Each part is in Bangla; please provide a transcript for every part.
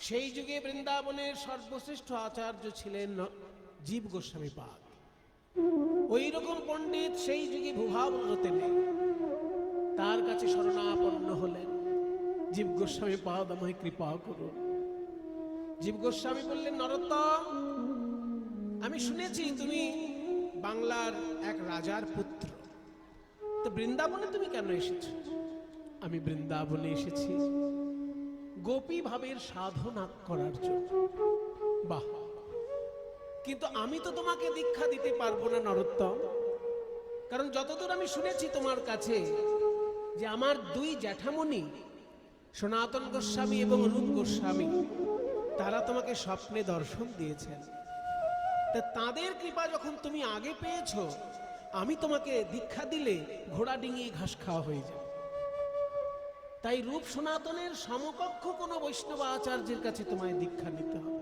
সেই যুগে বৃন্দাবনের সর্বশ্রেষ্ঠ আচার্য ছিলেন জীব গোস্বামী পাদ। ওই রকম পণ্ডিত সেই যুগে ভূভাবরতে নেই। তার কাছে শরণাপন্ন হলেন, জীব গোস্বামী পাদ আমায় কৃপা করুন। জীব গোস্বামী বললেন, নরোত্তম, আমি শুনেছি তুমি বাংলার এক রাজার পুত্র, তো বৃন্দাবনে তুমি কেন এসেছো? আমি বৃন্দাবনে এসেছি গোপী ভাবের সাধনা করার জন্য। বাহ, কিন্তু আমি তো তোমাকে দীক্ষা দিতে পারবো না নরোত্তম, কারণ যতদূর আমি শুনেছি তোমার কাছে যে আমার দুই জ্যাঠামণি সনাতন গোস্বামী এবং রূপ গোস্বামী তারা তোমাকে স্বপ্নে দর্শন দিয়েছেন। তা তাদের কৃপা যখন তুমি আগে পেয়েছো, আমি তোমাকে দীক্ষা দিলে ঘোড়া ডিঙিয়ে ঘাস খাওয়া হয়ে যাবে। তাই রূপ সনাতনের সমকক্ষ কোনো বৈষ্ণব আচার্যের কাছে তোমায় দীক্ষা নিতে হবে।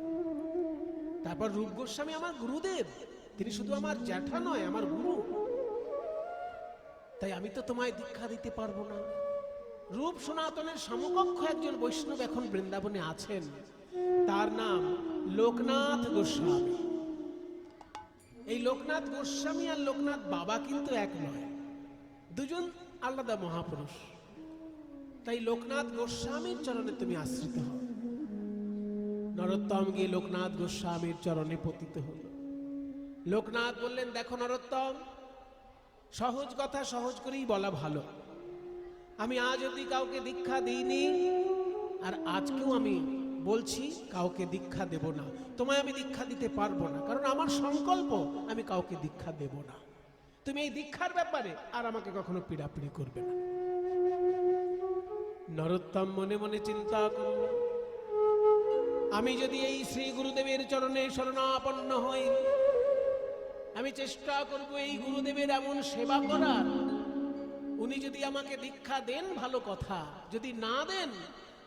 তারপর রূপ গোস্বামী আমার গুরুদেব, তিনি শুধু আমার জ্যাঠা নয়, আমার গুরু। তাই আমি তো তোমায় দীক্ষা দিতে পারবো না। রূপ সনাতনের সমকক্ষ একজন বৈষ্ণব এখন বৃন্দাবনে আছেন, তার নাম লোকনাথ গোস্বামী। এই লোকনাথ গোস্বামী আর লোকনাথ বাবা কিন্তু এক নয়, দুজন আলাদা মহাপুরুষ। তাই লোকনাথ গোস্বামীর চরণে তুমি আশ্রিত হও। নরোত্তম গিয়ে লোকনাথ গোস্বামীর চরণে পতিত হল। লোকনাথ বললেন, দেখো নরোত্তম, সহজ কথা সহজ করেই বলা ভালো। আমি আজ অবধি কাউকে দীক্ষা দিইনি, আর আজকেও আমি বলছি কাউকে দীক্ষা দেব না। তোমায় আমি দীক্ষা দিতে পারবো না, কারণ আমার সংকল্প আমি কাউকে দীক্ষা দেব না। তুমি এই দীক্ষার ব্যাপারে আর আমাকে কখনো পীড়াপিড়ি করবে না। নরোত্তম মনে মনে চিন্তা করল, আমি যদি এই শ্রী গুরুদেবের চরণে শরণাপন্ন হই, আমি চেষ্টা করব এই গুরুদেবের এমন সেবা করার, উনি যদি আমাকে দীক্ষা দেন ভালো কথা, যদি না দেন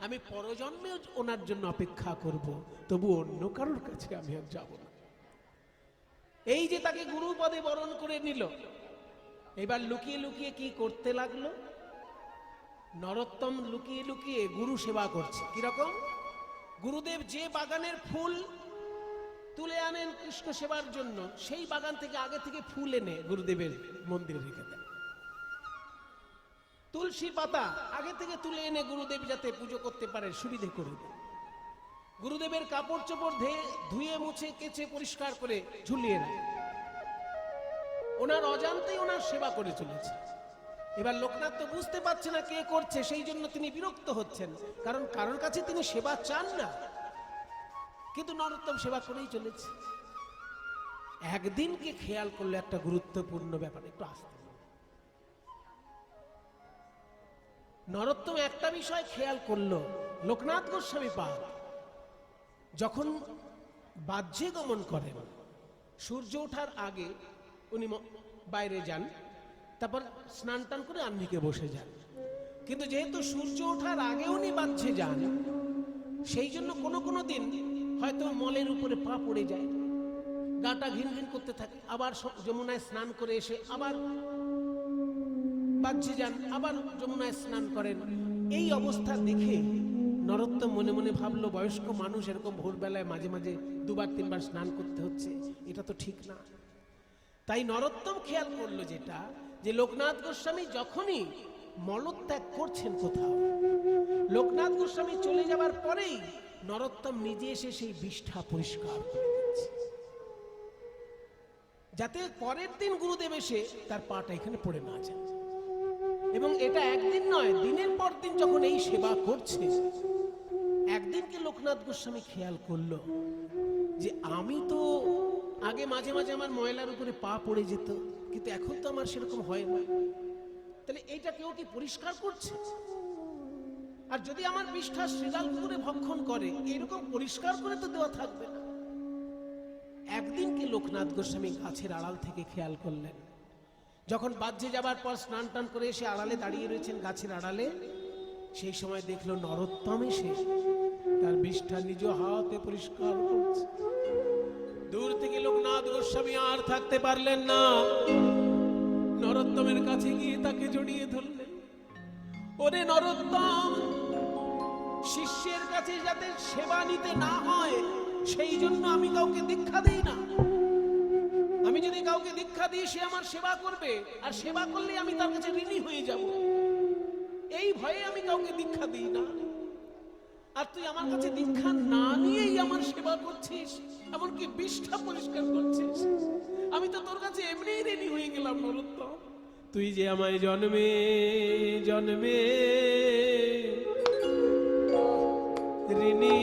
আমি পরজন্মে ওনার জন্য অপেক্ষা করব, তবু অন্য কারোর কাছে আমি আর যাব না। এই যে তাকে গুরু পদে বরণ করে নিল, এবার লুকিয়ে লুকিয়ে কি করতে লাগলো? নরোত্তম লুকিয়ে লুকিয়ে গুরু সেবা করছে। কিরকম? গুরুদেব যে বাগানের ফুল তুলে আনেন কৃষ্ণ সেবার জন্য, সেই বাগান থেকে আগে থেকে ফুল এনে গুরুদেবের মন্দিরে রেখে দেন। তুলসী পাতা আগে থেকে তুলে এনে গুরুদেব যাতে পুজো করতে পারে সুবিধে করে দেন। গুরুদেবের কাপড় চোপড় ধুয়ে মুছে কেচে পরিষ্কার করে ঝুলিয়ে নেয়। ওনার অজান্তেই ওনার সেবা করে চলেছে। এবার লোকনাথ তো বুঝতে পারছে না কে করছে, সেই জন্য তিনি বিরক্ত হচ্ছেন, কারণ কারোর কাছে তিনি সেবা চান না। কিন্তু নরোত্তম সেবা করেই চলেছে। একদিনকে খেয়াল করলো একটা গুরুত্বপূর্ণ ব্যাপার, একটু আসতে। নরোত্তম একটা বিষয় খেয়াল করলো, লোকনাথ গোস্বামী পাদ যখন বাহ্যে গমন করেন, সূর্য ওঠার আগে উনি বাইরে যান, তারপর স্নান টান করে আহ্নিকে বসে যান। কিন্তু যেহেতু সূর্য ওঠার আগে উনি বাহ্যে যান, সেই জন্য কোনো কোনো দিন হয়তো মলের উপরে পা পড়ে যায়, গাটা ঘিন ঘিন করতে থাকে, আবার যমুনায় স্নান করে এসে আবার বাহ্যে যান, আবার যমুনায় স্নান করেন। এই অবস্থা দেখে নরোত্তম মনে মনে ভাবলো, বয়স্ক মানুষ এরকম ভোরবেলায় মাঝে মাঝে দুবার তিনবার স্নান করতে হচ্ছে, এটা তো ঠিক না। তাই নরোত্তম খেয়াল করলো যেটা, যে লোকনাথ গোস্বামী যখনই মলত্যাগ করছেন কোথাও, লোকনাথ গোস্বামী চলে যাবার পরেই নরোত্তম নিজে এসে সেই বিষ্ঠা পরিষ্কার করে দিচ্ছে, যাতে পরের দিন গুরুদেব এসে তার পাটা এখানে পড়ে না যায়। এবং এটা একদিন নয়, দিনের পর দিন যখন এই সেবা করছে, একদিনকে লোকনাথ গোস্বামী খেয়াল করলো যে আমি তো আগে মাঝে মাঝে আমার ময়লার উপরে পা পড়ে যেত, কিন্তু এখন তো আমার সেরকম হয় না। তাহলে এইটা কেউ কি পরিষ্কার করছে? আর যদি আমার বিষ্ঠা শ্রীগাল করে ভক্ষণ করে, এরকম পরিষ্কার করে তো দেওয়া থাকবে না। একদিনকে লোকনাথ গোস্বামী গাছের আড়াল থেকে খেয়াল করলেন, যখন বাহ্যে যাবার পর স্নান টান করে এসে আড়ালে দাঁড়িয়ে রয়েছেন গাছের আড়ালে, সেই সময় দেখলো নরোত্তম এসে তার বিষ্ঠা নিজ হাতে পরিষ্কার করছে। দূর থেকে লোকনাথ গোস্বামী আর থাকতে পারলেন না, নরোত্তমের কাছে গিয়ে তাকে জড়িয়ে ধরলেন। ওরে নরোত্তম, শিষ্যের কাছে যাতে সেবা নিতে না হয় সেই জন্য আমি কাউকে দীক্ষা দিই না। আমি যদি কাউকে দীক্ষা দিই সে আমার সেবা করবে, আর সেবা করলে আমি তার কাছে ঋণী হয়ে যাব, এই ভয়ে আমি কাউকে দীক্ষা দিই না। আর তুই আমার কাছে দীক্ষা না নিয়েই আমার সেবা করছিস, এমনকি বিষ্ঠা পরিষ্কার করছিস, আমি তো তোর কাছে এমনিই ঋণী হয়ে গেলাম নরোত্তম। তুই যে আমায় জন্মে জন্মে ঋণী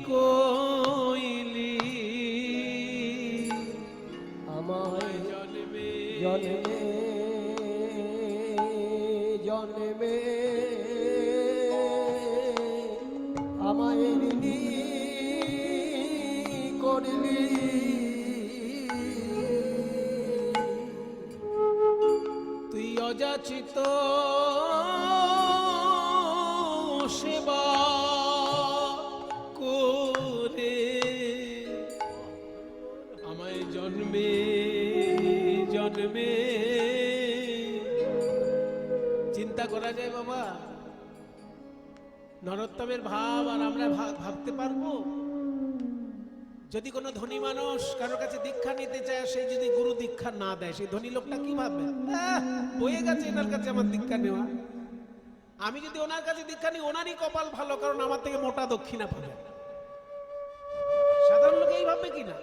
কইলি, আমায় জন্মে জন্মে জন্মে আমায় ঋণী করলি, তুই অযাচিত সেবা করে আমায় জন্মে জন্মে। চিন্তা করা যায় বাবা, নরোত্তমের ভাব আর আমরা ভাবতে পারবো? যদি কোনো ধনী মানুষ কারোর কাছে দীক্ষা নিতে চায়, সেই যদি গুরু দীক্ষা না দেয়, সেই ধনী লোকটা কি ভাববে? হয়ে গেছে এনার কাছে আমার দীক্ষা নেওয়া, আমি যদি ওনার কাছে দীক্ষা নিই ওনারই কপাল ভালো, কারণ আমার থেকে মোটা দক্ষিণা পাবে। সাধারণ লোক এই ভাববে কিনা?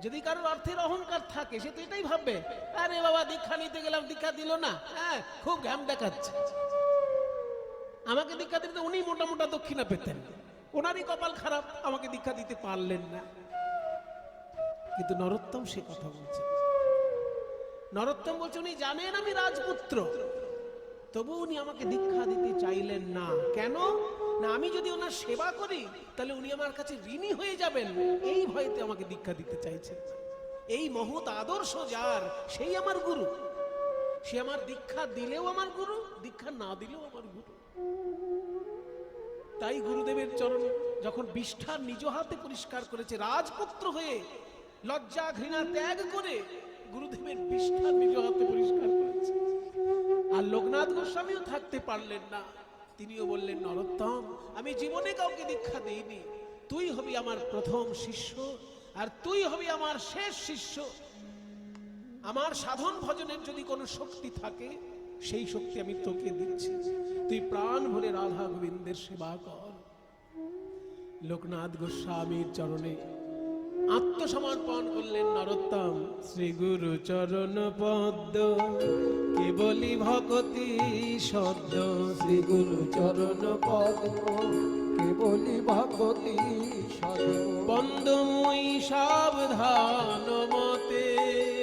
যদি কারোর অর্থের অহংকার থাকে সে তো এটাই ভাববে, আরে বাবা দীক্ষা নিতে গেলাম দীক্ষা দিল না, হ্যাঁ খুব ঘ্যাম দেখাচ্ছে, আমাকে দীক্ষা দিতে উনি মোটা মোটা দক্ষিণা পেতেন, ওনারই কপাল খারাপ, আমাকে দীক্ষা দিতে পারলেন না। কিন্তু নরোত্তম সে কথা বলছে, নরোত্তম বলছে উনি জানেন আমি রাজপুত্র, তবু উনি আমাকে দীক্ষা দিতে চাইলেন না। কেন না, আমি যদি ওনার সেবা করি তাহলে উনি আমার কাছে ঋণী হয়ে যাবেন, এই ভয়তে আমাকে দীক্ষা দিতে চাইছেন। এই মহৎ আদর্শ যার, সেই আমার গুরু, সে আমার দীক্ষা দিলেও আমার গুরু, দীক্ষা না দিলেও আমার গুরু। তাই গুরুদেবের চরণ যখন বিষ্ঠা নিজ হাতে পরিষ্কার করেছে, রাজপুত্র হয়ে লজ্জা ঘৃণা ত্যাগ করে গুরুদেবের বিষ্ঠা নিজ হাতে পরিষ্কার করেছে। আর লোকনাথ গোস্বামীও থাকতে পারলেন না, তিনিও বললেন নরোত্তম আমি জীবনে কাউকে দীক্ষা দেইনি, তুই হবি আমার প্রথম শিষ্য, আর তুই হবি আমার শেষ শিষ্য। আমার সাধন ভজনের যদি কোনো শক্তি থাকে সেই শক্তি আমি তোকে দিচ্ছি, তুই প্রাণ ভরে রাধা গোবিন্দের সেবা কর। লোকনাথ গোস্বামীর চরণে আত্মসমর্পণ করলেন নরোত্তম। শ্রী গুরু চরণ পদ্ম কেবলি ভকতি সদ্য, শ্রী গুরু চরণ পদ্ম কেবলি ভগতি সদ্য, বন্দময়ী সাবধান মতে,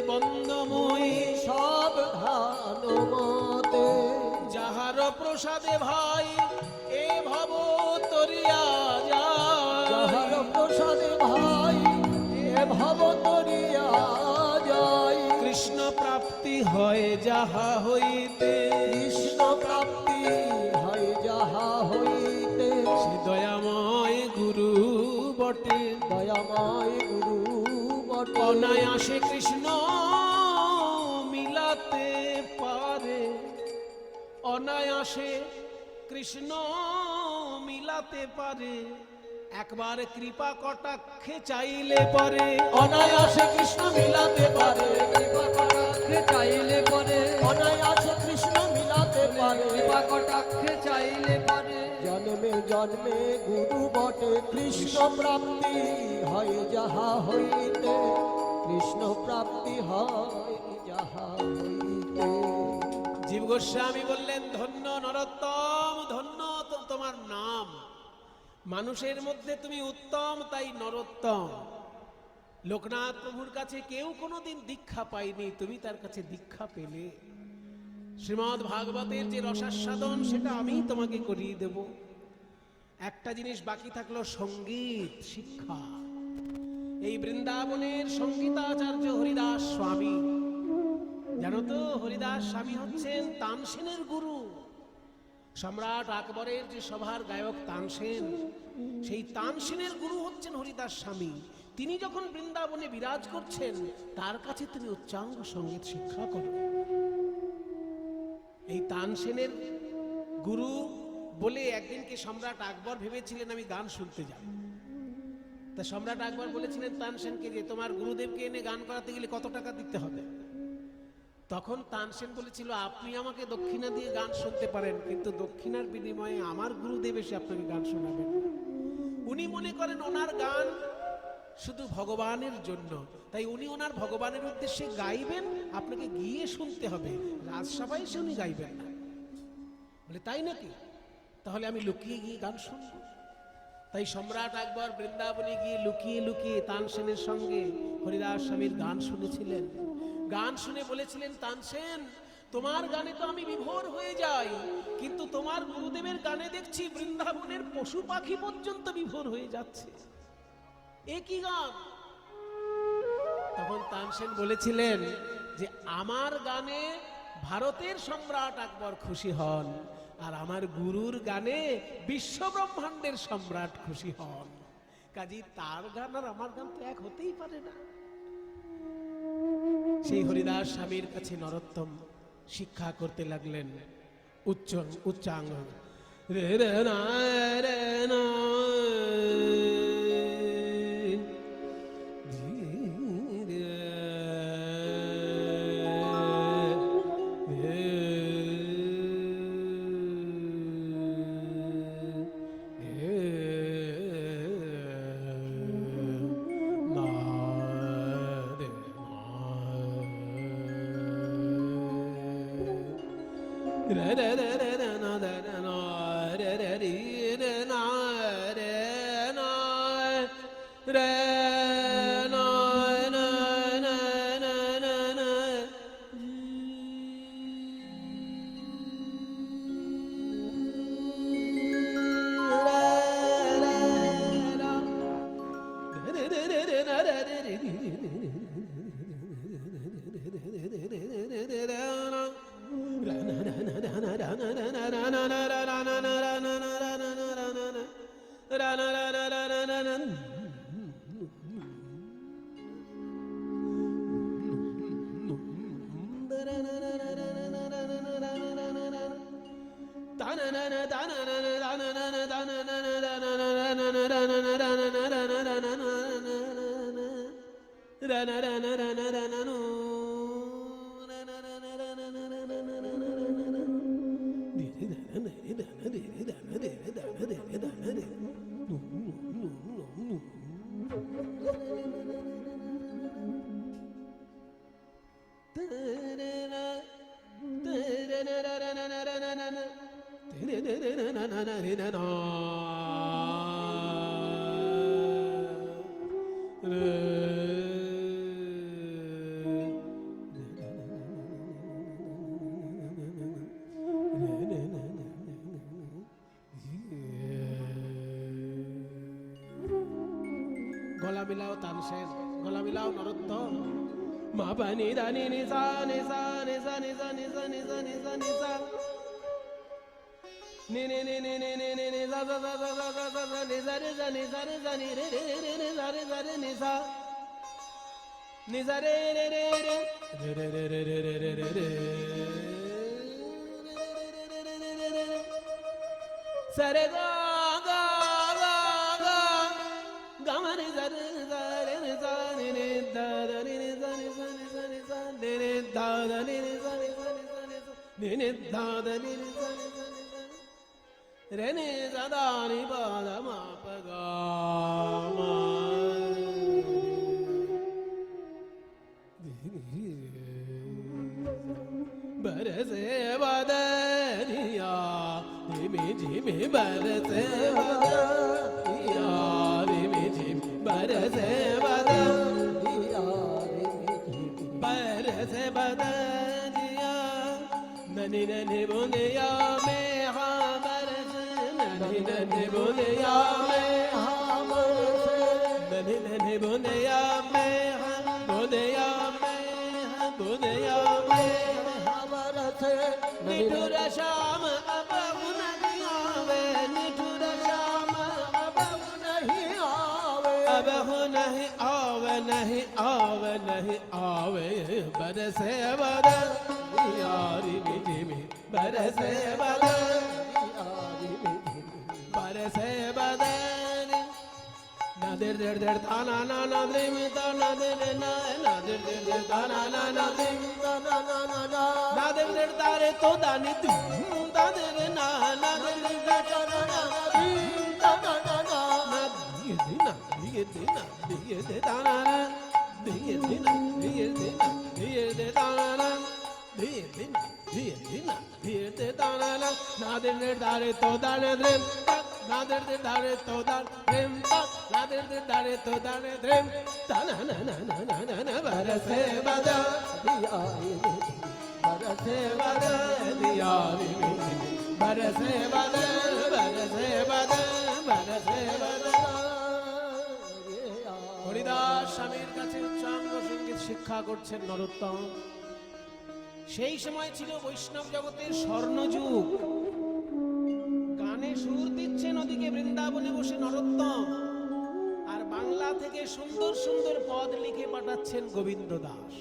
বন্দময়ী সাবধান মতে, যাহার প্রসাদে ভাই এ ভব তরিয়া যায়, যাহার প্রসাদে ভাই এ ভব তরিয়া যায়, কৃষ্ণ প্রাপ্তি হয় যাহা হইতে, কৃষ্ণ প্রাপ্তি হয় যাহা হইতে, সে দয়াময় গুরু বটে, দয়াময় গুরু বটে, অনায়াসে কৃষ্ণ মিলাতে পারে, অনায়াসে কৃষ্ণ মিলাতে পারে, একবার কৃপা কটাক্ষে চাইলে পরে, অনায়াসে কৃষ্ণ মিলাতে পারে, কৃপা কটাক্ষে চাইলে পরে, অনায়াসে কৃষ্ণ মিলাতে পারে, কৃপা কটাক্ষে চাইলে পরে, জন্মে জন্মে গুরু বটে, কৃষ্ণ প্রাপ্তি হয় যাহা হইতে, কৃষ্ণ প্রাপ্তি হয় যাহা হইতে। জীব গোস্বামী বললেন ধন্য নরোত্তম, ধন্য তোমার নাম, মানুষের মধ্যে তুমি উত্তম তাই নরোত্তম। লোকনাথ প্রভুর কাছে কেউ কোনোদিন দীক্ষা পায়নি, তুমি তার কাছে দীক্ষা পেলে। শ্রীমদ্ ভাগবতের যে রসাস্বাদন সেটা আমি তোমাকে করিয়ে দেব। একটা জিনিস বাকি থাকলো, সঙ্গীত শিক্ষা। এই বৃন্দাবনের সঙ্গীতাচার্য হরিদাস স্বামী, জানো তো হরিদাস স্বামী হচ্ছেন তানসেনের গুরু। সম্রাট আকবরের যে সভার গায়ক তানসেন, সেই তানসেনের গুরু হচ্ছেন হরিদাস স্বামী। তিনি যখন বৃন্দাবনে বিরাজ করছেন তার কাছে তুমি উচ্চাঙ্গ সঙ্গীত শিক্ষা করো। এই তানসেনের গুরু বলে একদিনকে সম্রাট আকবর ভেবেছিলেন আমি গান শুনতে যাব। তা সম্রাট আকবর বলেছিলেন তানসেনকে যে তোমার গুরুদেবকে এনে গান করাতে গেলে কত টাকা দিতে হবে। তখন তানসেন বলেছিল আপনি আমাকে দক্ষিণা দিয়ে গান শুনতে পারেন, কিন্তু দক্ষিণার বিনিময়ে আমার গুরুদেব এসে আপনাকে গান শোনাবেন। উনি মনে করেন ওনার গান শুধু ভগবানের জন্য, তাই উনি ওনার ভগবানের উদ্দেশ্যে গাইবেন, আপনাকে গিয়ে শুনতে হবে, রাজসভায় এসে উনি গাইবেন না। বলে তাই নাকি, তাহলে আমি লুকিয়ে গিয়ে গান শুনবো। তাই সম্রাট আকবর বৃন্দাবনে গিয়ে লুকিয়ে লুকিয়ে তানসেনের সঙ্গে হরিদাস স্বামীর গান শুনেছিলেন। গান শুনে বলেছিলেন তানসেন তোমার গানে তো আমি বিভোর হয়ে যাই, কিন্তু তোমার গুরুদেবের গানে দেখছি বৃন্দাবনের পশু পাখি পর্যন্ত বিভোর হয়ে যাচ্ছে, এ কি গান? তখন তানসেন বলেছিলেন যে আমার গানে ভারতের সম্রাট আকবর খুশি হন, আর আমার গুরুর গানে বিশ্ব ব্রহ্মাণ্ডের সম্রাট খুশি হন, কাজী তার গান আর আমার গান তো এক হতেই পারে না। সেই হরিদাস স্বামীর কাছে নরোত্তম শিক্ষা করতে লাগলেন উচ্চাঙ্গ রে রে না রে না গলা মিলাও তানসেন, গলা মিলাও নরোত্তম। মা পানি দানি নিসা নিসা নিসা নিসা নিসা নিসা নিসা নিসা নি নি নি নি নি নি নি নি সা সা সা সা সা সা সা নিসা রে সা নিসা রে সা নি রে রে রে রে সা রে সা রে নিসা নিসা রে রে রে রে রে রে রে রে রে রে রে রে সরে গা গা গা গা গা মানে সা রে সা রে রে সা নি নি দা দা নি নি সা নি সা নি সা নি সা নি নি দা দা নি নি সা নি সা নি সা নি সা নি নি দা দা নি নি সা নি সা নি সা রে নি সা দা নি পা দা মা পা গা মা बरसे बदरिया धीमी धीमी बरसे बदरिया धीमी धीमी बरसे बदरिया बरसे बदरिया ननी ननी बुनिया में हाँ बरसे ननी ननी बुनिया में हाँ बरसे ननी ननी बुनिया में हाँ बुनिया में हाँ बुनिया में निठुर श्याम अब नहीं आवे निठुर श्याम अब नहीं आवे अब नहीं आवे नहीं आवे नहीं आवे बरसे बदरिया धीमी धीमी बरसे बदरिया धीमी बरसे बदन नादर दर दर ताना ना ना द्रिम ताना दर ना नादर दर दर ताना ना ना द्रिम ताना ना ना ना नादर दर तारे तो दानी तुम तादर ना नादर दर दर ताना ना ना द्रिम ताना ना ना ना दिए दे ताना ना दिए दे ताना ना दिए दे ताना ना नादर दर तारे तो दाने द्रिम नादर दर तारे तो दान द्रिम नादर दर तारे तो दाने द्रिम ताना ना ना ना ना ना ना बरसे बदा दिया बरसे बदा दिया बरसे बदा बरसे बदा बरसे बदा হরিদাস স্বামীর কাছে উচ্চাঙ্গ সঙ্গীত শিক্ষা করছেন নরোত্তম। সেই সময় ছিল বৈষ্ণব জগতের স্বর্ণযুগ। গানে সুর দিচ্ছেন ওদিকে বৃন্দাবনে বসে নরোত্তম, আর বাংলা থেকে সুন্দর সুন্দর পদ লিখে পাঠাচ্ছেন গোবিন্দ দাস।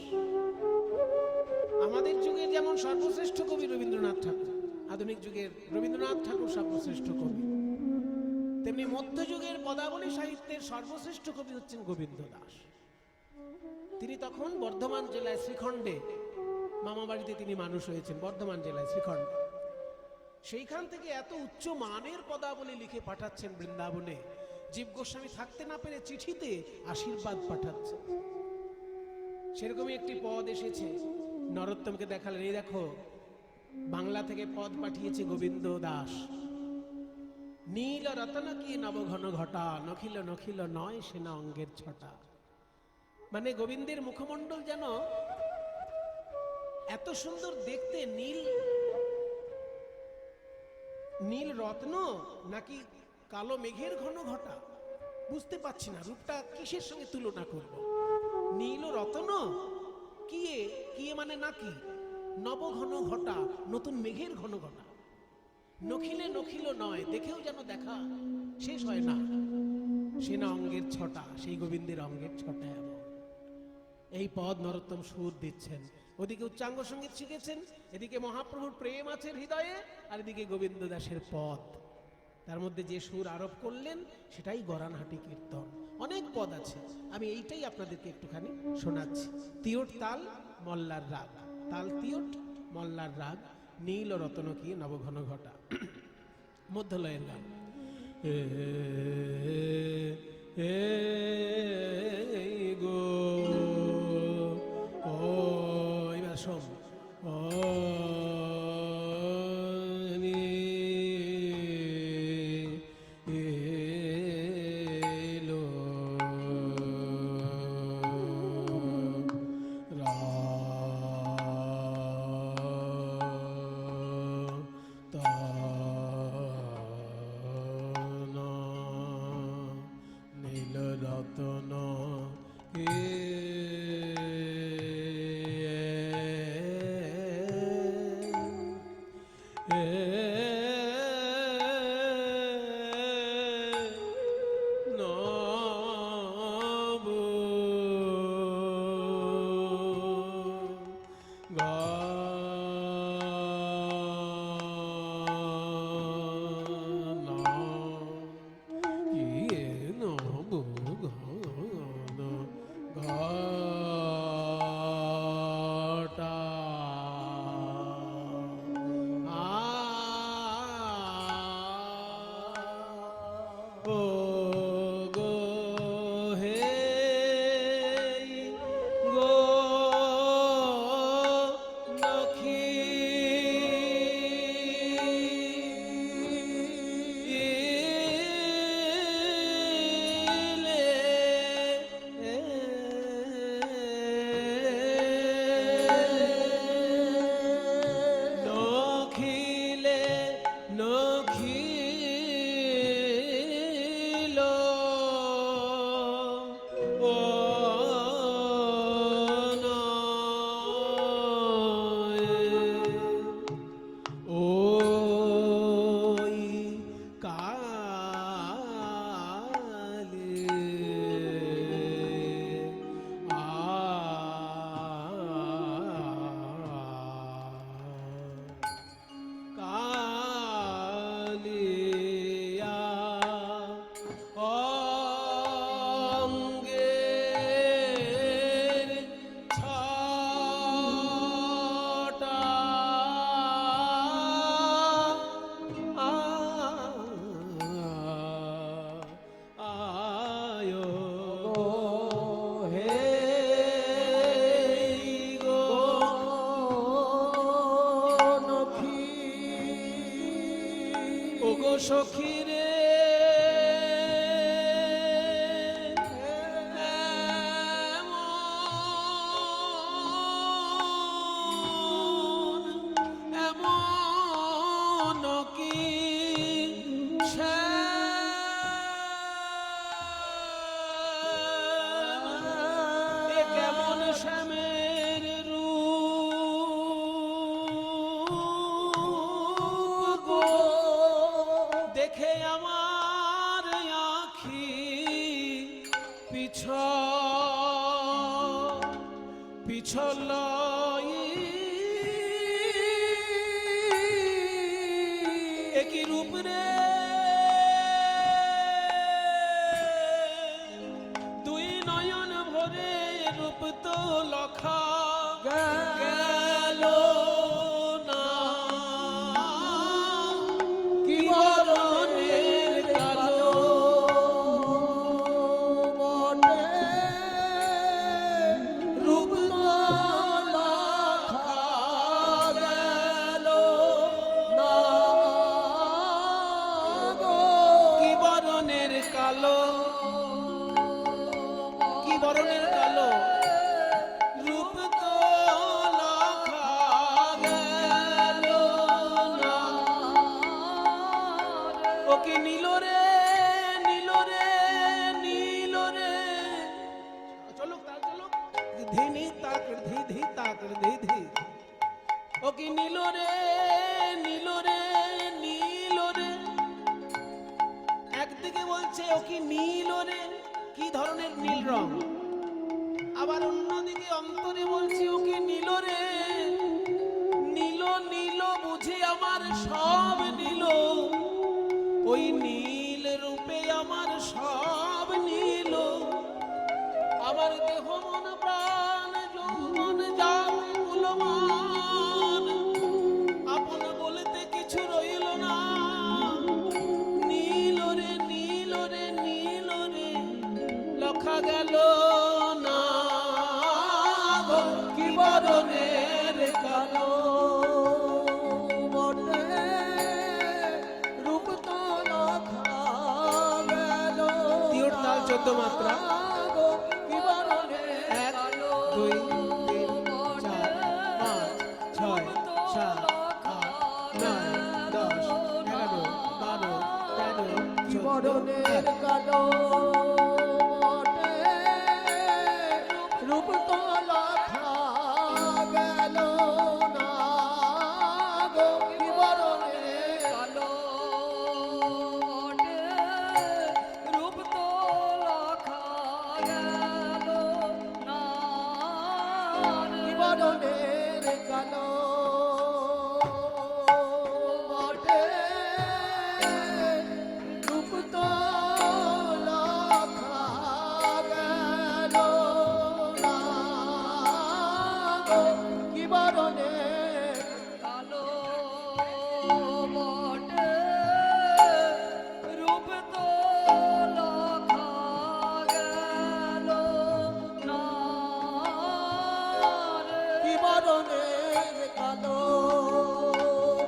আমাদের যুগে যেমন সর্বশ্রেষ্ঠ কবি রবীন্দ্রনাথ ঠাকুর, আধুনিক যুগের রবীন্দ্রনাথ ঠাকুর সর্বশ্রেষ্ঠ কবি, তেমনি মধ্যযুগের পদাবলী সাহিত্যের সর্বশ্রেষ্ঠ কবি হচ্ছেন গোবিন্দ দাস। তিনি তখন বর্ধমান জেলায় শ্রীখণ্ডে মামা বাড়িতে তিনি মানুষ হয়েছেন, বর্ধমান জেলায় শ্রীখণ্ডে। সেইখান থেকে এত উচ্চ মানের পদাবলী লিখে পাঠাচ্ছেন বৃন্দাবনে, জীব গোস্বামী থাকতে না পেরে চিঠিতে আশীর্বাদ পাঠাচ্ছেন। সেরকমই একটি পদ এসেছে, নরোত্তমকে দেখালেন, এই দেখো বাংলা থেকে পদ পাঠিয়েছে গোবিন্দ দাস। নীল রতন কি নবঘন ঘটা নখিল নখিল নয় সেনা অঙ্গের ছটা। মানে গোবিন্দের মুখমণ্ডল যেন এত সুন্দর দেখতে, নীল নীল রত্ন নাকি কালো মেঘের ঘন ঘটা, বুঝতে পারছি না রূপটা কিসের সঙ্গে তুলনা করব। নীল রত্ন কিয়ে কিয়ে মানে নাকি, নবঘন ঘটা নতুন মেঘের ঘন ঘটা, নখিলে নখিল নয় দেখেও যেন দেখা শেষ হয় না, সেনা অঙ্গের ছটা, সেই গোবিন্দের অঙ্গের ছটা। এমন এই পদ নরোত্তম সুর দিচ্ছেন, ওদিকে উচ্চাঙ্গ সঙ্গীত শিখেছেন, এদিকে মহাপ্রভুর প্রেম আছে হৃদয়ে, আর এদিকে গোবিন্দ দাসের পদ। তার মধ্যে যে সুর আরোপ করলেন সেটাই গরানহাটি কীর্তন। অনেক পদ আছে, আমি এইটাই আপনাদেরকে একটুখানি শোনাচ্ছি। তিয়ট তাল মল্লার রাগ, তাল তিয়ট মল্লার রাগ, নীল রতন কি নবঘন ঘটা, মধ্যলয়ের গান। গো ও এবার শোন, ও নখিল সখী রে এমন কি এ কেমন শ্যামের রূপ গো, দেখে আমার আখি পিছল একই রূপ রে, দুই নয়ন ভরে রূপ তো লখা গেল না, কি বরণের কালো বটে রূপ তো লখা গেল না গো। কি বরণের কালো, কি বরণের কালো রূপ তো লখা গেল না, ও কি নীল রে নীল রে নীল রে, চলো তাল চলো ধিনি তাক ধি ধি তাক ধি ধি, ও কি নীল রে নীল রে নীল রে, একদিকে বলছে ও কি নীল রে, কি ধরনের নীল রং, আবার অন্যদিকে অন্তরে বলছে ও কি নীল রে, নীল নীল বুঝি আমার সব নীল, ওই নীল রূপে আমার সব নীল, আমার দেহ মন প্রাণ যৌবন যাও কুলমান, আপন বলতে কিছু রইল না, নীল রে নীল রে নীল রে লখা গেল না গো, কি বরণের কালো বটে রূপ তো লখা গেল তিওর তাল 14 মাত্রা, গো। কি বরণের 1 কালো 2 3 4 5 6 7 8 9 10 11 12 13 কি 14 বরণের কালো বটে রূপ তো লখা গেল না গো। কি বরণের কালো বটে রূপ তো লখা গেল না, কি বরণের কালো বটে রূপ তো লখা গেল না গো। কি বরণের কালো বটে রূপ তো লখা গেল না রে। কি বরণের কালো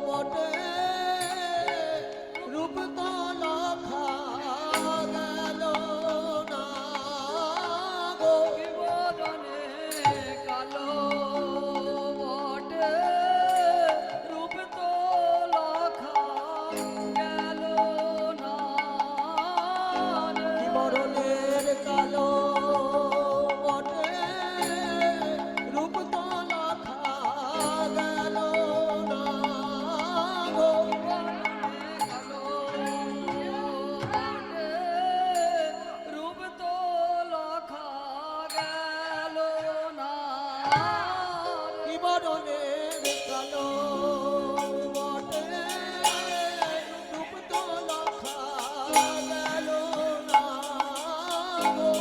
বটে রূপ তো লখা গেল না গো। কি বরণের কালো বটে রূপ তো লখা গেল না রে। কি বরণের কালো বটে রূপ তো লখা গেল না গো। রূপ তো লখা গেল না, কি বরণের কালো বটে রূপ তো লখা গেল না গো।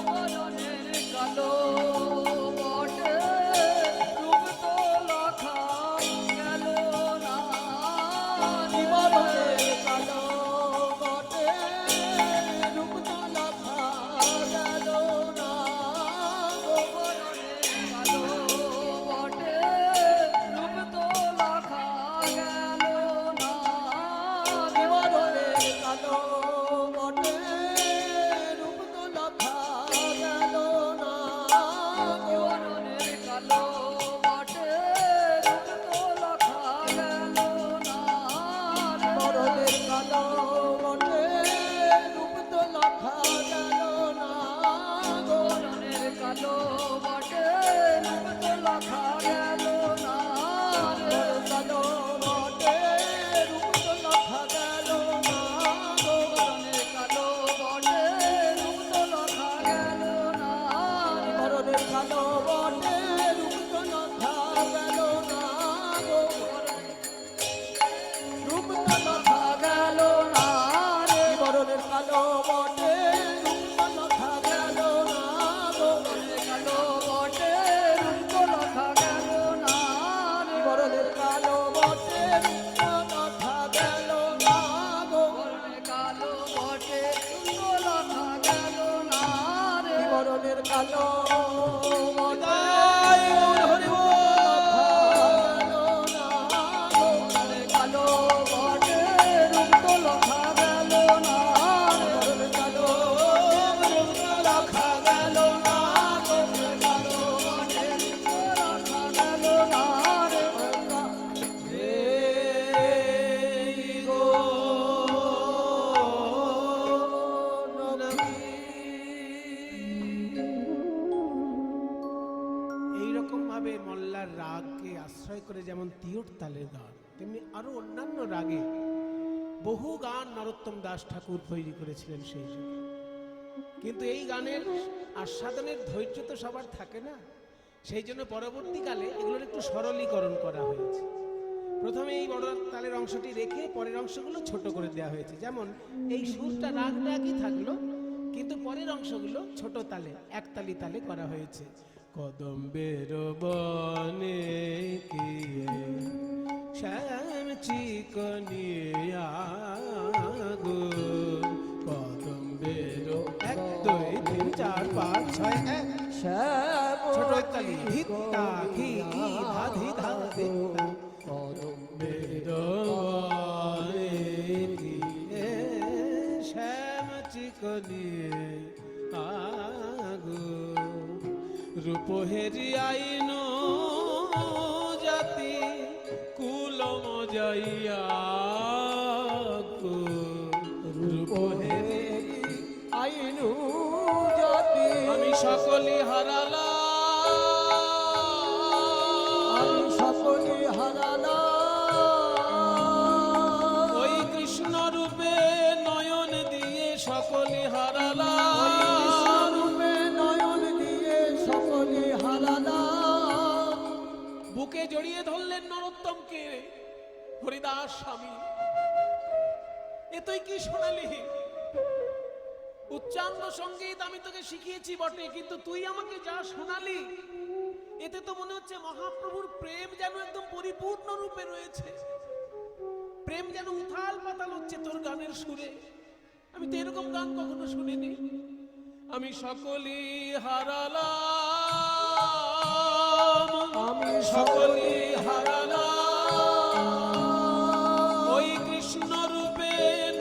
কালো বটে রূপ লখা গেল না গো, বরণের কালো বটে রূপ লখা গেল না রে, বরণের কালো বটে রূপ লখা গেল না গো, বরণের কালো বটে রূপ লখা গেল না রে, বরণের কালো বটে হরি বল। মল্লার রাগকে আশ্রয় করে যেমন তিয়ট তালের গান, তেমনি আরো অন্যান্য রাগে বহু গান নরোত্তম দাস ঠাকুর তৈরি করেছিলেন সেই যুগে। কিন্তু এই গানের আস্বাদনের ধৈর্য তো সবার থাকে না, সেই জন্য পরবর্তীকালে এগুলোর একটু সরলীকরণ করা হয়েছে। প্রথমে এই বড় তালের অংশটি রেখে পরের অংশগুলো ছোট করে দেওয়া হয়েছে। যেমন এই সুরটা রাগটা একই থাকলো, কিন্তু পরের অংশগুলো ছোট তালে একতালি তালে করা হয়েছে। কদম্বের বনে গিয়ে শ্যাম চিকনিয়া গো, কদম্বের 1 2 3 4 5 6 1 ছোট তালি ধিতা ঘি ঘি ধা ধি ধা ধিতা, কদম্বের বনে গিয়ে শ্যাম চিকনিয়া গো, রূপহেরি আইন জাতি কুলম যাইয়া গো, রূপহেরি আইন জাতি আমি সকলি হারালাম, আমি সকলি হারালাম, ওই কৃষ্ণ রূপে নয়ন দিয়ে সকলি হারালাম, বুকে জড়িয়ে ধরলেন নরোত্তমকে। হরিদাস স্বামী, এ তুই কি শোনালি? উচ্চাঙ্গ সঙ্গীত আমি তোকে শিখিয়েছি বটে, কিন্তু তুই আমাকে যা শোনালি এতে তো মনে হচ্ছে মহাপ্রভুর প্রেম যেন একদম পরিপূর্ণ রূপে রয়েছে, প্রেম যেন উথাল পাতাল হচ্ছে তোর গানের সুরে। আমি তো এরকম গান কখনো শুনিনি। আমি সকলি হারালাম, আমি সকলি হারালাম, ওই কৃষ্ণ রূপে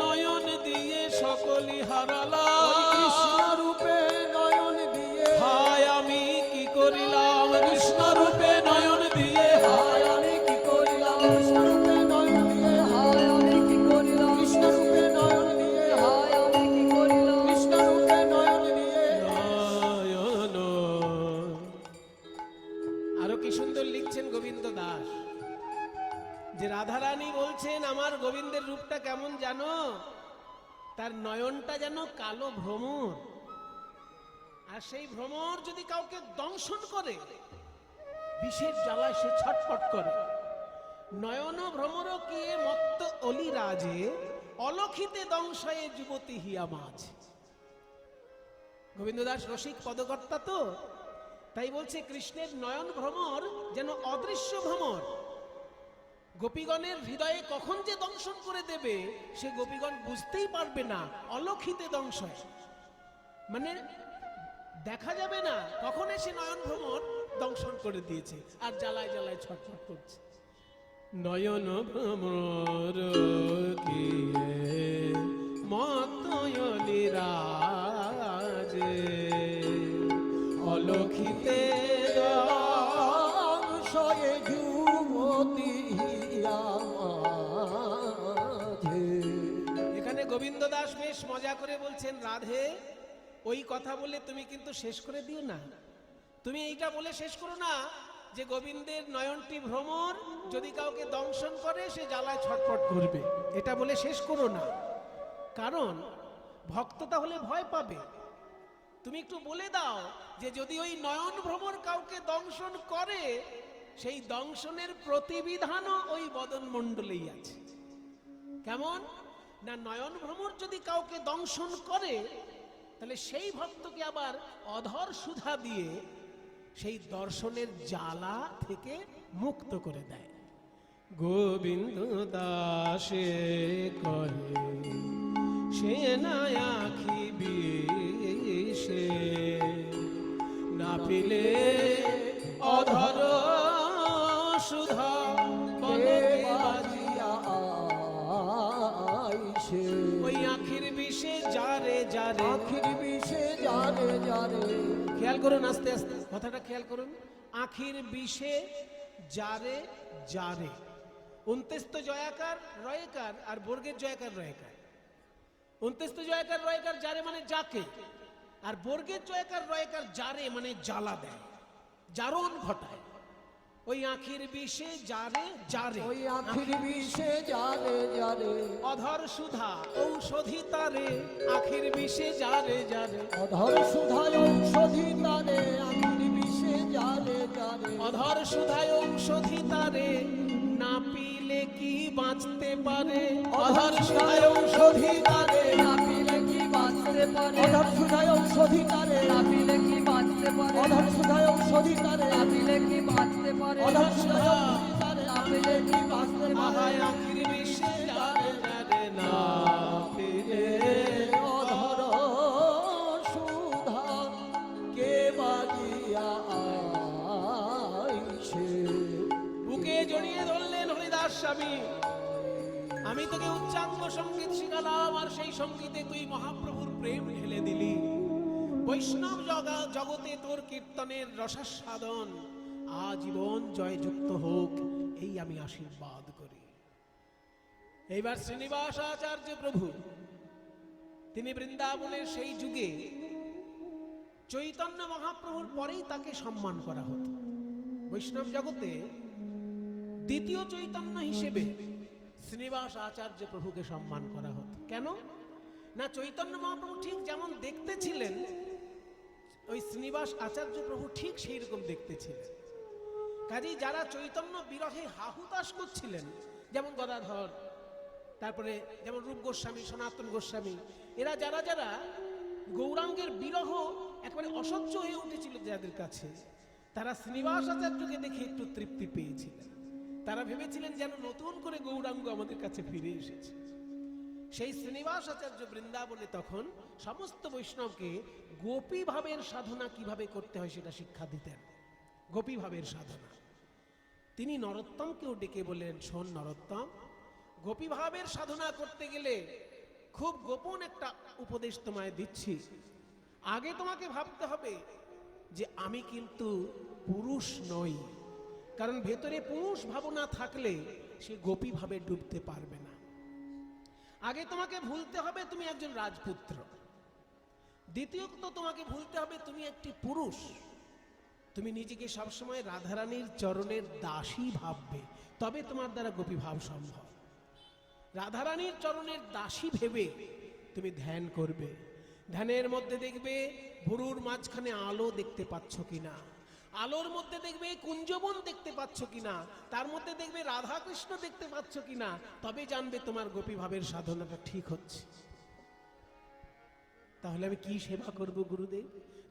নয়ন দিয়ে সকলি হারালাম, কৃষ্ণ রূপে নয়ন দিয়ে হায় আমি কি করিলাম, কৃষ্ণ রূপে নয়ন দিয়ে হায় আমি কি করিলাম, কৃষ্ণ রূপে নয়ন দিয়ে হায় আমি কি করিলাম, কৃষ্ণ রূপে নয়ন দিয়ে হায় আমি কি করিলাম, কৃষ্ণ রূপে নয়ন দিয়ে নয়ন। আরো কি সুন্দর লিখছেন গোবিন্দ দাস, যে রাধারানী বলছেন আমার গোবিন্দের রূপটা কেমন জানো, তার নয়নটা যেন কালো ভ্রমর, আর সেই ভ্রমর যদি কাউকে দংশন করে বিষের জ্বালায় সে ছটফট করে। নয়ন ভ্রমর কে মত্ত অলি রাজে, অলক্ষিতে দংশয়ে যুবতী হিয়া মাঝ। গোবিন্দ দাস রসিক পদকর্তা তো, তাই বলছে কৃষ্ণের নয়ন ভ্রমর যেন অদৃশ্য ভ্রমর, গোপীগণের হৃদয়ে কখন যে দংশন করে দেবে সে গোপীগণ বুঝতেই পারবে না। অলক্ষিতে দংশয় মানে দেখা যাবে না কখন সে নয়ন ভ্রমর দংশন করে দিয়েছে, আর জ্বালায় জ্বালায় ছটফট করছে। নয়ন ভ্রমর মতয়লি রাজে, অলক্ষিতে দংশয়ে যুবতী এখানে গোবিন্দ দাস বেশ মজা করে বলছেন, রাধে ওই কথা বলে তুমি কিন্তু শেষ করে দিও না, তুমি এইটা বলে শেষ করো না যে গোবিন্দের নয়নটি ভ্রমর, যদি কাউকে দংশন করে সে জ্বালায় ছটফট করবে, এটা বলে শেষ করো না, কারণ ভক্ত তাহলে ভয় পাবে। তুমি একটু বলে দাও যে যদি ওই নয়ন ভ্রমর কাউকে দংশন করে সেই দংশনের প্রতিবিধানও ওই বদন মণ্ডলেই আছে। কেমন? না নয়ন ভ্রমর যদি কাউকে দংশন করে, তাহলে সেই ভক্তকে আবার অধর সুধা দিয়ে সেই দর্শনের জ্বালা থেকে মুক্ত করে দেয়। গোবিন্দ দাসে করে সে না আখি বিষে, না পিলে অধর সুধা বলে বাজিয়া আইছে। ওই আখির বিষে যারে যারে, আখির বিষে যারে যারে, খেয়াল করুন আস্তে আস্তে কথাটা খেয়াল করুন, আখির বিষে যারে যারে। 29 তো জয়াকার রয়কার আর বর্গের জয়াকার রয়কার। 29 তো জয়াকার রয়কার যারে মানে যাকে, আর বর্গের জয়াকার রয়কার যারে মানে জ্বালা দেয়, জারণ ঘটায়। ওই আখির বিষে যারে যারে, ওই আখির বিষে যারে যারে, অধর সুধা ঔষধি তারে, আখির বিষে যারে যারে, অধর সুধায় ঔষধি তারে, আখির বিষে যারে যারে, অধর সুধায় ঔষধি তারে, না পিলে কি বাঁচতে পারে, অধর সুধায় ঔষধি তারে, না পিলে কি বাঁচতে পারে, অধর সুধায় ঔষধি তারে, না পিলে কি বাঁচতে পারে, অধর সুধায় ঔষধি তারে, না পিলে কি বাঁচতে পারে, অধর সুধায় ঔষধি তারে, না পিলে কি বাঁচতে পারে, আহায় আখির বিষে যারে যারে, না পিলে অধর সুধা কে বাজিয়া আইছে। বুকে জড়িয়ে ধরলেন হরিদাস স্বামী, আমি তোকে উচ্চাঙ্গ সঙ্গীত শিখালাম, আর সেই সঙ্গীতে তুই মহাপ্রভুর প্রেম ঢেলে দিলি। বৈষ্ণব জগতে তোর কীর্তনের রসাস্বাদন আজীবন জয়যুক্ত হোক, এই আমি আশীর্বাদ করি। এইবার শ্রীনিবাস আচার্য প্রভু তিনি বৃন্দাবনের সেই যুগে চৈতন্য মহাপ্রভুর পরেই তাকে সম্মান করা হতো। বৈষ্ণব জগতে দ্বিতীয় চৈতন্য হিসেবে শ্রীনিবাস আচার্য প্রভুকে সম্মান করা হতো। কেন না, চৈতন্য মহাপ্রভু ঠিক যেমন দেখতে ছিলেন, ওই শ্রীনিবাস আচার্য প্রভু ঠিক সেই রকম দেখতে ছিলেন। কাজেই যারা চৈতন্য বিরহে হাহুতাশ করছিলেন, যেমন গদাধর, তারপরে যেমন রূপ গোস্বামী, সনাতন গোস্বামী, এরা যারা যারা গৌরাঙ্গের বিরহ একেবারে অসহ্য হয়ে উঠেছিল যাদের কাছে, তারা শ্রীনিবাস আচার্যকে দেখে একটু তৃপ্তি পেয়েছিলেন। তারা ভেবেছিলেন যেন নতুন করে গৌরাঙ্গ আমাদের কাছে ফিরে এসেছে। সেই শ্রীনিবাস আচার্য বৃন্দাবনে তখন সমস্ত বৈষ্ণবকে গোপী ভাবের সাধনা কিভাবে করতে হয় সেটা শিক্ষা দিতেন। গোপী ভাবের সাধনা তিনি নরোত্তমকেও ডেকে বললেন, শোন নরোত্তম, গোপী ভাবের সাধনা করতে গেলে খুব গোপন একটা উপদেশ তোমায় দিচ্ছি। আগে তোমাকে ভাবতে হবে যে আমি কিন্তু পুরুষ নই, কারণ ভেতরে পুরুষ ভাবনা থাকলে সে গোপী ভাবে ডুবতে পারবে না। আগে তোমাকে ভুলতে হবে তুমি একজন রাজপুত্র। দ্বিতীয়ত তোমাকে ভুলতে হবে তুমি একটি পুরুষ। তুমি নিজেকে সবসময় রাধারানীর চরণের দাসী ভাববে, তবে তোমার দ্বারা গোপী ভাব সম্ভব। রাধারানীর চরণের দাসী ভেবে তুমি ধ্যান করবে। ধ্যানের মধ্যে দেখবে ভুরুর মাঝখানে আলো দেখতে পাচ্ছ কিনা, আলোর মধ্যে দেখবে কুঞ্জবন দেখতে পাচ্ছ কিনা, তার মধ্যে দেখবে রাধা কৃষ্ণ দেখতে পাচ্ছ কিনা, তবে জানবে তোমার গোপী ভাবের সাধনাটা ঠিক হচ্ছে। তাহলে আমি কি সেবা করব গুরুদেব?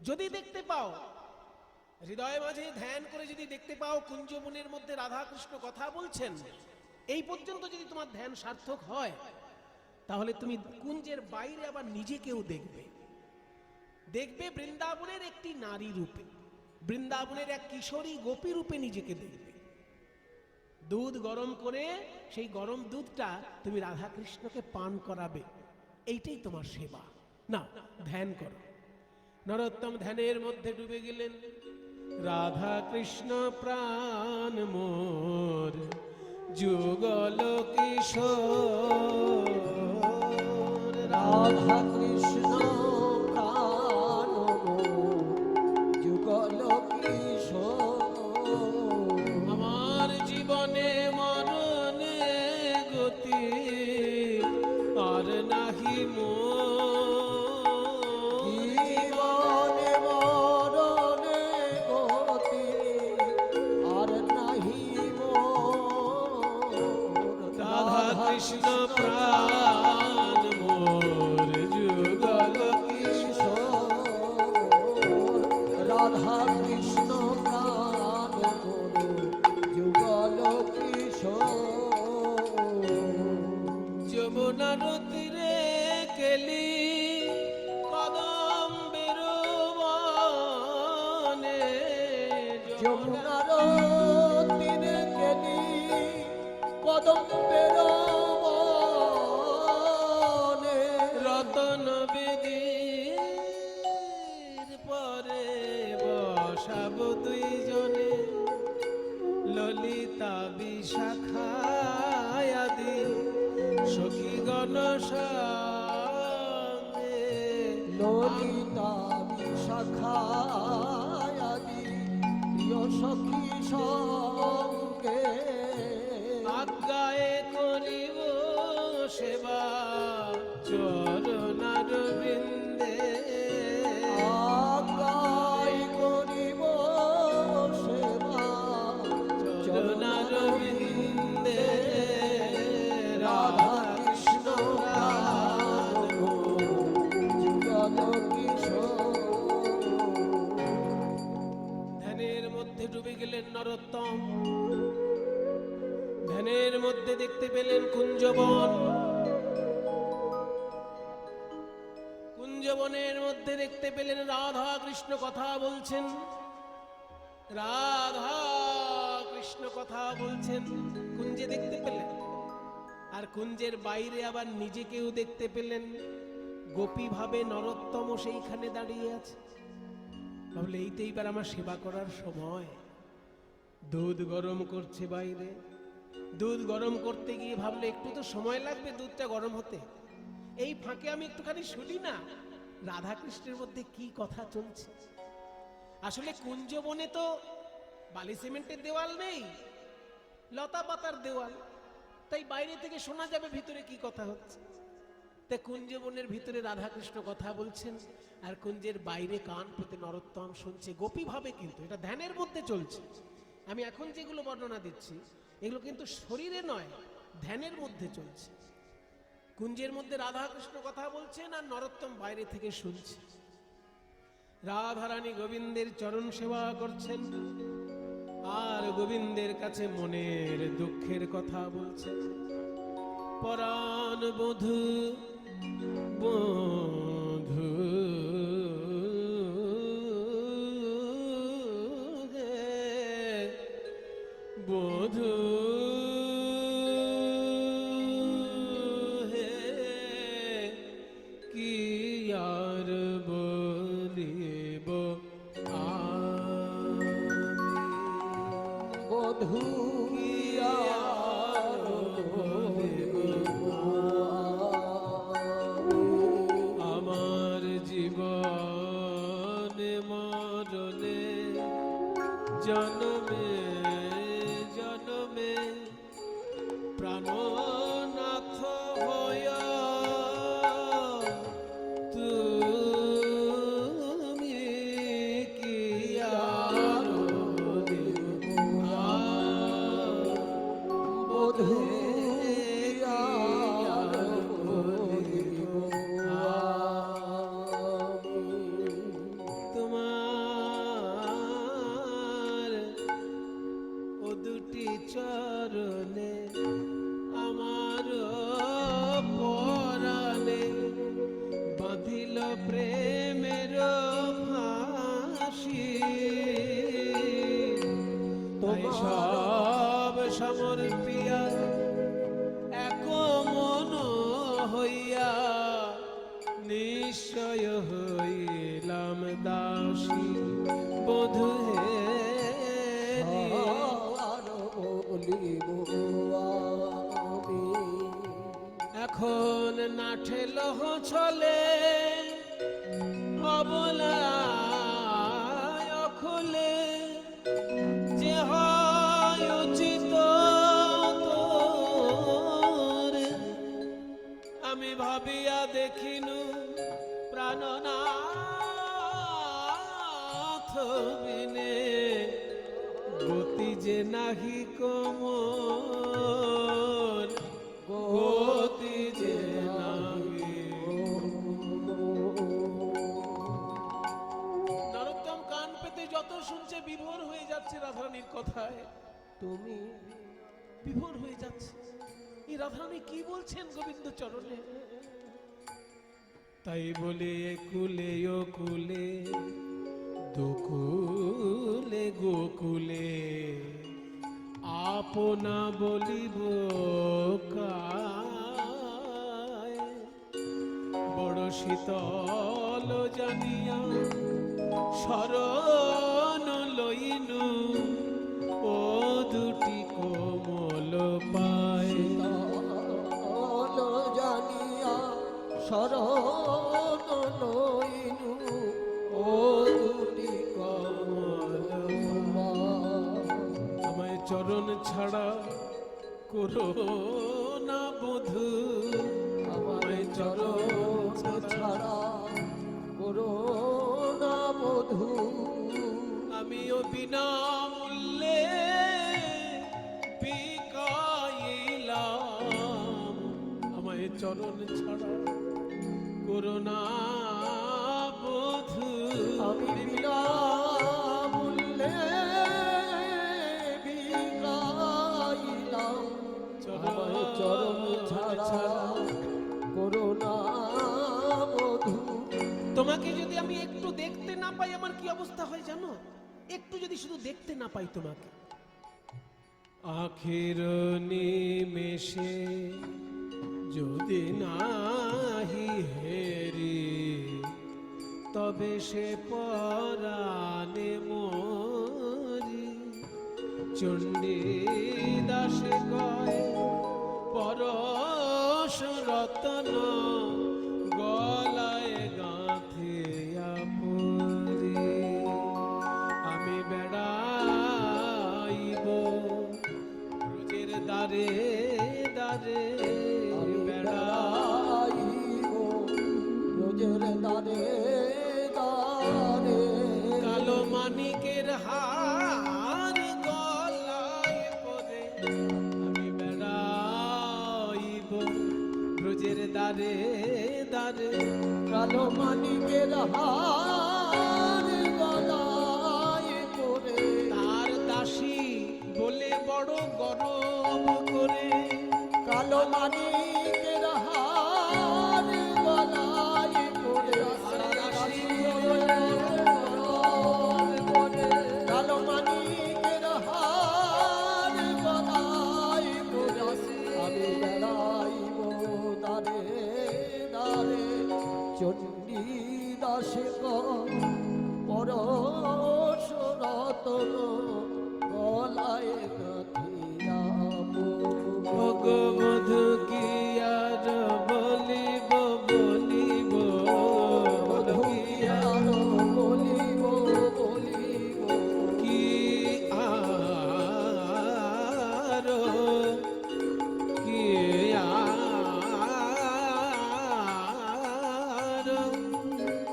যদি দেখতে পাও হৃদয় মাঝে ধ্যান করে, যদি দেখতে পাও কুঞ্জবনের মধ্যে রাধা কৃষ্ণ কথা বলছেন, এই পর্যন্ত যদি তোমার ধ্যান সার্থক হয়, তাহলে তুমি কুঞ্জের বাইরে আবার নিজেকেও দেখবে। দেখবে বৃন্দাবনের একটি নারী রূপে, বৃন্দাবনের এক কিশোরী গোপী রূপে নিজেকে দেখবে। দুধ গরম করে সেই গরম দুধটা তুমি রাধা কৃষ্ণকে পান করাবে, এইটাই তোমার সেবা। না, ধ্যান করো। নরোত্তম ধ্যানের মধ্যে ডুবে গেলেন। রাধা কৃষ্ণ প্রাণ মোর যুগল কিশোর, রাধা কৃষ্ণ প্রাণ মোর যুগল কিশোর, আমার জীবনে মরণে গতি আর নাহি মোর, জীবনে মরণে গতি আর নাহি মোর, রাধা কৃষ্ণ প্রাণ যমুনার তীরে গেলি কদম্বের বনে। রতন বেদির পরে বসাব দুইজনে, ললিতা বিশাখায়াদি সখীগণ সঙ্গে। ললিতা বিশাখায়াদি প্রিয় সখী সঙ্গে। আজ্ঞায়ে করিব সেবা চরণার বৃন্দে। আজ্ঞাই করিব সেবা চরণার বৃন্দে। রাধা কৃষ্ণ যুগল কিশোর। ধ্যানের মধ্যে ডুবে গেলেন নরোত্তম। ধ্যানের মধ্যে দেখতে পেলেন কুঞ্জবন। কুঞ্জবনের মধ্যে দেখতে পেলেন রাধা কৃষ্ণ কথা বলছেন। রাধা কৃষ্ণ কথা বলছেন কুঞ্জে দেখতে পেলেন। আর কুঞ্জের বাইরে আবার নিজেকেও দেখতে পেলেন। গোপী ভাবে নরোত্তম সেইখানে দাঁড়িয়ে আছে। ভাবলে এই তো এইবার আমার সেবা করার সময়। দুধ গরম করছে বাইরে। দুধ গরম করতে গিয়ে ভাবলে একটু তো সময় লাগবে দুধটা গরম হতে। এই ফাঁকে আমি একটুখানি শুনি না রাধা কৃষ্ণের মধ্যে কি কথা চলছে। আসলে কুঞ্জবনে তো বালি সিমেন্টের দেওয়াল নেই, লতা পাতার দেওয়াল, তাই বাইরে থেকে শোনা যাবে ভিতরে কি কথা হচ্ছে। তাই কুঞ্জবনের ভিতরে রাধা কৃষ্ণ কথা বলছেন, আর কুঞ্জের বাইরে কান পেতে নরোত্তম শুনছে গোপী ভাবে। কিন্তু এটা ধ্যানের মধ্যে চলছে। আমি এখন যেগুলো বর্ণনা দিচ্ছি এগুলো কিন্তু শরীরে নয়, ধ্যানের মধ্যে চলছে। কুঞ্জের মধ্যে রাধা কৃষ্ণ কথা বলছেন আর নরোত্তম বাইরে থেকে শুনছে। রাধারানী গোবিন্দের চরণ সেবা করছেন আর গোবিন্দের কাছে মনের দুঃখের কথা বলছেন। পরাণ বধূ বধূ বধূ হে কি আর বলিব আমি। বধূ আমার জীবনে মরণে জন্মে জন্মে প্রাণনাথ হইয়া তুমি কি আর বধূ তোমার ও দুটি চরণে আমার পরাণে বাঁধিল প্রেমের ফাঁসি। তাই সব সমর্পিয়া এক মন হইয়া নিশ্চয় হইলাম দাসী। বধূ হে আর বলিব আমি। এখন না ঠেলহ চলে অবলায় অখলে যে হয় উচিত তোর। আমি ভাবিয়া দেখিনু প্রাণনাথ বিনে গতি যে নাহি কোমর। গতি যে নাহি। নরোত্তম কান পেতে যত শুনছে বিভোর হয়ে যাচ্ছে রাধারানীর কথায়। তুমি বিভোর হয়ে যাচ্ছে এই রাধারানী কি বলছেন গোবিন্দ চরণে। তাই বলে কুলে ও কুলে দুকুলে গোকুলে আপনা বলিব কায়, বড় শীতল জানিয়া শরণ লইনু ও দুটি কোমল পায়। শীতল জানিয়া শরণ লইনু ও দুটি কমল পায়। আমায় চরণ ছাড়া করো না বধূ, আমায় চরণ ছাড়া করো না বধূ। আমিও বিনামূল্যে বিকাইলাম, আমায় চরণ ছাড়া করো না বধূ। আমি বিনামূল্যে বিকাইলাম, আমায় চরণ ছাড়া করো না বধূ। তোমাকে যদি আমি একটু দেখতে না পাই আমার কি অবস্থা হয় জানো? একটু যদি শুধু দেখতে না পাই তোমাকে, আখির নিমেষে যদি নাহি হেরি, তবে সে পরাণে মরি। চণ্ডী দাসে কয় পরশ রতন, গলায় গাঁথিয়া পরি। আমি বেড়াইব ব্রজের দ্বারে দ্বারে, আমি বেড়াইব ব্রজের দ্বারে দ্বারে। কালো মানিকের হার গলায় পরে, আমি বেড়াইব ব্রজের দ্বারে দ্বারে। কালো মানিকের হার গলায় পরে, তার দাসী বলে বড় গরব করে, কালো মানিকের হার গলায় পরে। কালো মানিকের হার গলায় পরে, আমি বেড়াইব দ্বারে দ্বারে। চণ্ডী দাসে পরশ রতন, গলায় গাঁথিয়া ভগবধূ কি আর বলিব বলিব, কি আর বলিব বলিব। কি আর কি আর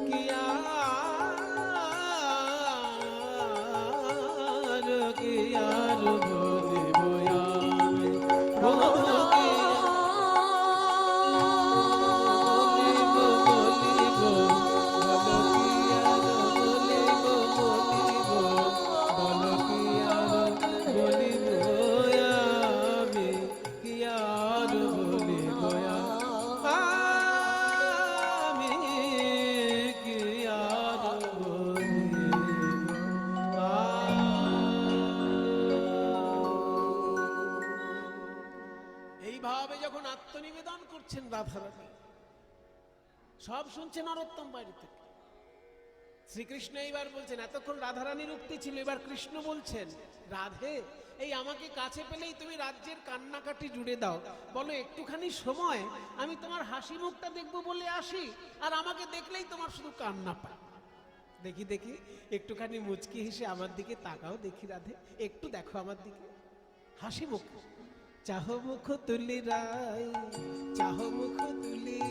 কি আর কি আর বলিব আমি, বলিব বলিব বলিব, বলো কি আর বলিব বলিব, বলো কি আর বলিব আমি, কি আর বলিব আমি, কি আর এইভাবে যখন আত্মনিবেদন করছেন রাধারানী, সব শুনছেন নরোত্তম বাইরে থেকে। শ্রীকৃষ্ণ এইবার বলছেন, এতক্ষণ রাধারানীর উক্তি ছিল, এবার কৃষ্ণ বলছেন, রাধে এই আমাকে কাছে পেলেই তুমি রাজ্যের কান্নাকাটি জুড়ে দাও। বলো একটুখানি সময় আমি তোমার হাসি মুখটা দেখবো বলে আসি, আর আমাকে দেখলেই তোমার শুধু কান্না পায়। দেখি দেখি একটুখানি মুচকি হেসে আমার দিকে তাকাও দেখি রাধে, একটু দেখো আমার দিকে, হাসি মুখ। চাহ মুখ তুলি রায়, চাহ মুখ তুলি,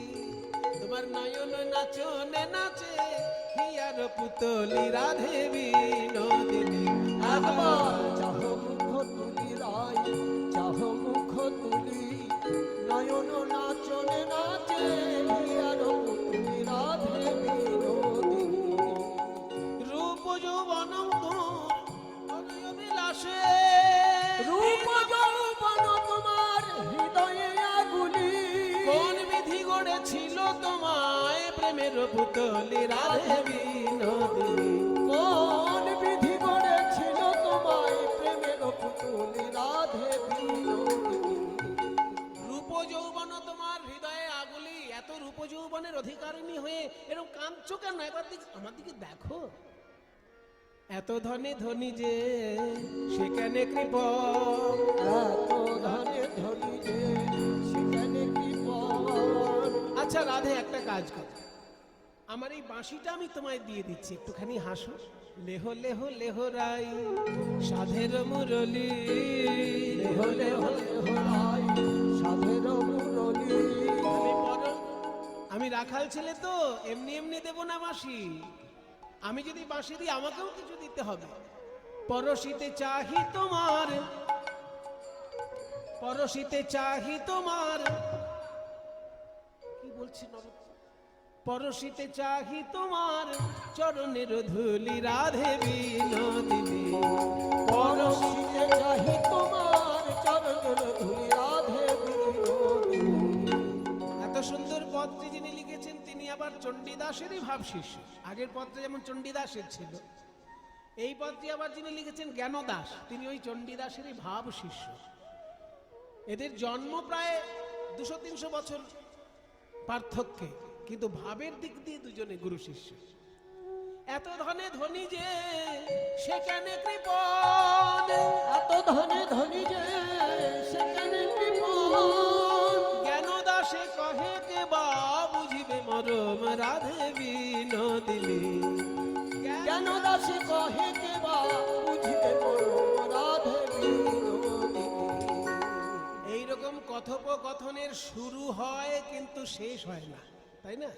তোমার নয়ন নাচনে নাচে হিয়ার পুতলি রাধে বিনোদিনী। একবার চাহ মুখ তুলি রায়, চাহ মুখ তুলি, নয়ন নাচনে নাচে হিয়ার পুতলি রাধে বিনোদিনী। রূপ যৌবন হৃদয় বিলাসে, রূপ যৌবন তোমার হৃদয়ে আগুলি, কোন বিধি গড়েছিল তোমায় প্রেমের পুত পুতলি রাধে বিনোদিনী। কোন বিধি গড়েছিল তোমায় প্রেমের পুতুল রাধে বিনোদিনী। রূপ যৌবন তোমার হৃদয়ে আগুলি, এত রূপ যৌবনের অধিকারিণী হয়ে এরকম কাঁদছো কেন? একবার আমার দিকে দেখো। এত ধনে ধনী যে সেখানে কৃপণ, এত ধনে ধনী যে সেখানে কৃপণ। আচ্ছা রাধে, একটা কাজ কর, আমার এই বাঁশিটা আমি তোমায় দিয়ে দিচ্ছি, একটুখানি হাসো। লেহ লেহ লেহ রাই সাধের মুরলি, লেহ লেহ লেহ রাই সাধের মুরলী। আমি রাখাল ছেলে তো, এমনি এমনি দেব না বাঁশি। আমি যদি বাঁশি দিই আমাকেও কিছু দিতে হবে। পরশিতে চাহি তোমার, পরশিতে চাহি তোমার, কি বলছি নরক, পরশিতে চাহি তোমার চরণের ধুলি রাধে বিনোদিনী। পরশিতে চাহি তোমার চরণের ধুলি রাধে বিনোদিনী। এত সুন্দর পদটি যিনি লিখেছেন তিনি আবার চণ্ডীদাসেরই ভাব শিষ্য। আগের পদটা যেমন চণ্ডীদাসের ছিল, এই পদটি আবার যিনি লিখেছেন জ্ঞানদাস, তিনি ওই চণ্ডীদাসেরই ভাব শিষ্য। এদের জন্ম প্রায় 200-300 বছর পার্থক্যে, কিন্তু ভাবের দিক দিয়ে দুজনে গুরু শিষ্য। এত ধনে ধনী যে সেখানে কৃপণ, এত ধনে ধনী যে সেখানে কৃপণ। জ্ঞানদাসে কহে কে বা বুঝিবে মরম রাধে বিনোদিনী। জ্ঞান দাসে কহে কে বা বুঝিবে মরম রাধে বিনোদিনী। এইরকম কথোপকথনের শুরু হয় কিন্তু শেষ হয় না, তাই না?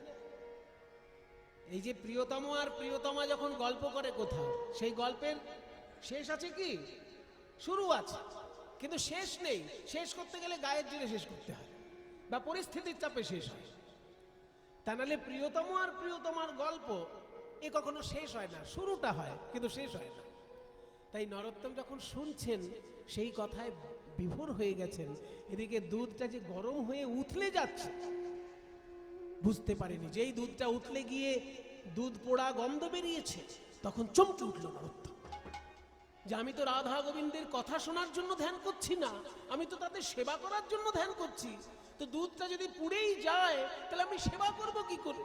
এই যে প্রিয়তম আর প্রিয়তমা যখন গল্প করে কোথাও, সেই গল্পের শেষ আছে কি? শুরু আছে, কিন্তু শেষ নেই। শেষ করতে গেলে গায়ের জোরে শেষ করতে হয় বা পরিস্থিতির চাপে শেষ হয়। তা নাহলে প্রিয়তম আর প্রিয়তমার গল্প এ কখনো শেষ হয় না, শুরুটা হয় কিন্তু শেষ হয় না। তাই নরোত্তম যখন শুনছেন সেই কথায় বিভোর হয়ে গেছেন। এদিকে দুধটা যে গরম হয়ে উথলে যাচ্ছে বুঝতে পারেনি। যেই দুধটা উঠলে গিয়ে দুধ পোড়া গন্ধ বেরিয়েছে, তখন চমকে উঠল নরোত্তম, যে আমি তো রাধা গোবিন্দের কথা শোনার জন্য ধ্যান করছি না, আমি তো তাদের সেবা করার জন্য ধ্যান করছি। তো দুধটা যদি পুড়েই যায় তাহলে আমি সেবা করব কি করে?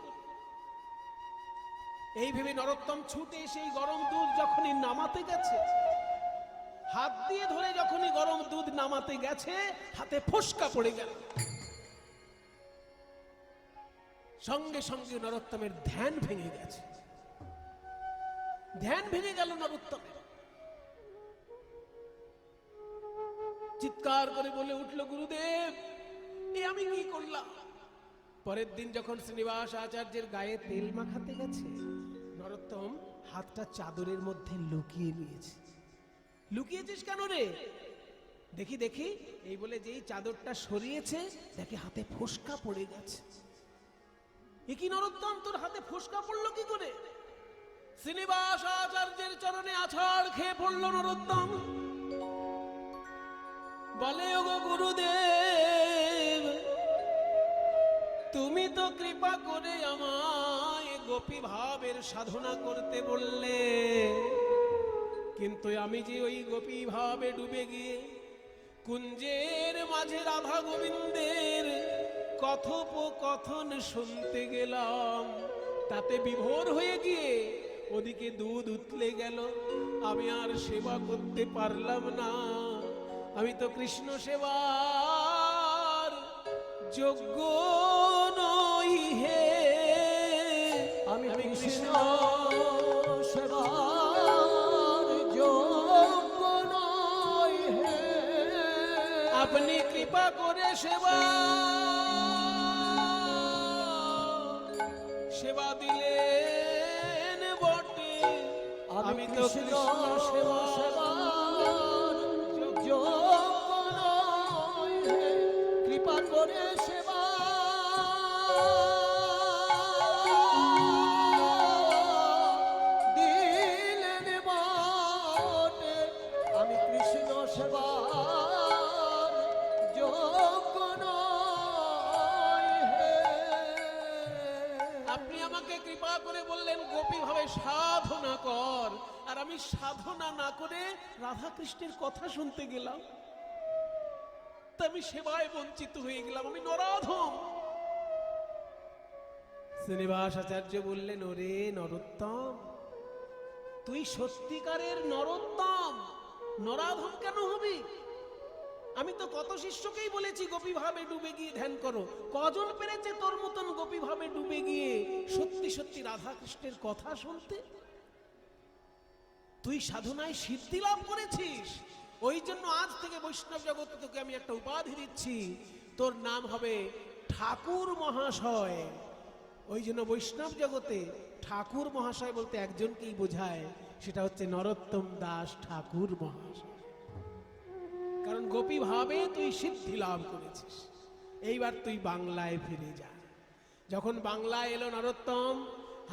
এই ভেবে নরোত্তম ছুটে সেই গরম দুধ যখনই নামাতে গেছে, হাত দিয়ে ধরে যখনই গরম দুধ নামাতে গেছে, হাতে ফোসকা পড়ে গেল। সঙ্গে সঙ্গে নরোত্তমের ধ্যান ভেঙে গেছে, ধ্যান ভেঙে গেল নরোত্তমের। চিৎকার করে বলে উঠল, গুরুদেব এ আমি কি করলাম? পরের দিন যখন শ্রীনিবাস আচার্যের গায়ে তেল মাখাতে গেছে, নরোত্তম হাতটা চাদরের মধ্যে লুকিয়ে নিয়েছে। লুকিয়েছিস কেন রে? দেখি দেখি, এই বলে যেই চাদরটা সরিয়েছে, দেখে হাতে ফোসকা পড়ে গেছে। এ কি নরোত্তম, তোর হাতে ফোসকা পড়লো কি করে? শ্রীনিবাস আচার্যের চরণে আছাড় খেয়ে পড়ল নরোত্তম। বলে, ওগো গুরুদেব, তুমি তো কৃপা করে আমায় গোপী ভাবের সাধনা করতে বললে, কিন্তু আমি যে ওই গোপী ভাবে ডুবে গিয়ে কুঞ্জের মাঝে রাধা গোবিন্দের কথোপকথন শুনতে গেলাম, তাতে বিভোর হয়ে গিয়ে ওদিকে দুধ উতলে গেল, আমি আর সেবা করতে পারলাম না। আমি তো কৃষ্ণ সেবার যোগ্য নই হে, আমি কৃষ্ণ সেবার যোগ্য নই হে। আপনি কৃপা করে সেবা দিলেন বটে, আমি তো কৃষ্ণ সেবার যোগ্য নই হে। কৃপা করে সেবা দিলেন বটে, আমি কৃষ্ণ সেবার যোগ্য নই হে। আপনি আমাকে কৃপা আমি সাধনা না করে রাধা কৃষ্ণের কথা শুনতে গেলাম, তা আমি সেবায় বঞ্চিত হয়ে গেলাম, আমি নরাধম। শ্রীনিবাস আচার্য বললেন, ওরে নরোত্তম, তুই সত্যিকারের নরোত্তম, নরাধম কেন হবি? আমি তো কত শিষ্যকেই বলেছি গোপী ভাবে ডুবে গিয়ে ধ্যান করো, কজন পেরেছে তোর মতন গোপী ভাবে ডুবে গিয়ে সত্যি সত্যি রাধা কৃষ্ণের কথা শুনতে? তুই সাধনায় সিদ্ধি লাভ করেছিস, ওই জন্য আজ থেকে বৈষ্ণব জগতে তোকে আমি একটা উপাধি দিচ্ছি, তোর নাম হবে ঠাকুর মহাশয়। ওই জন্য বৈষ্ণব জগতে ঠাকুর মহাশয় বলতে একজনকেই বোঝায়, সেটা হচ্ছে নরোত্তম দাস ঠাকুর মহাশয়। কারণ গোপী ভাবে তুই সিদ্ধি লাভ করেছিস। এইবার তুই বাংলায় ফিরে যা। যখন বাংলায় এলো নরোত্তম,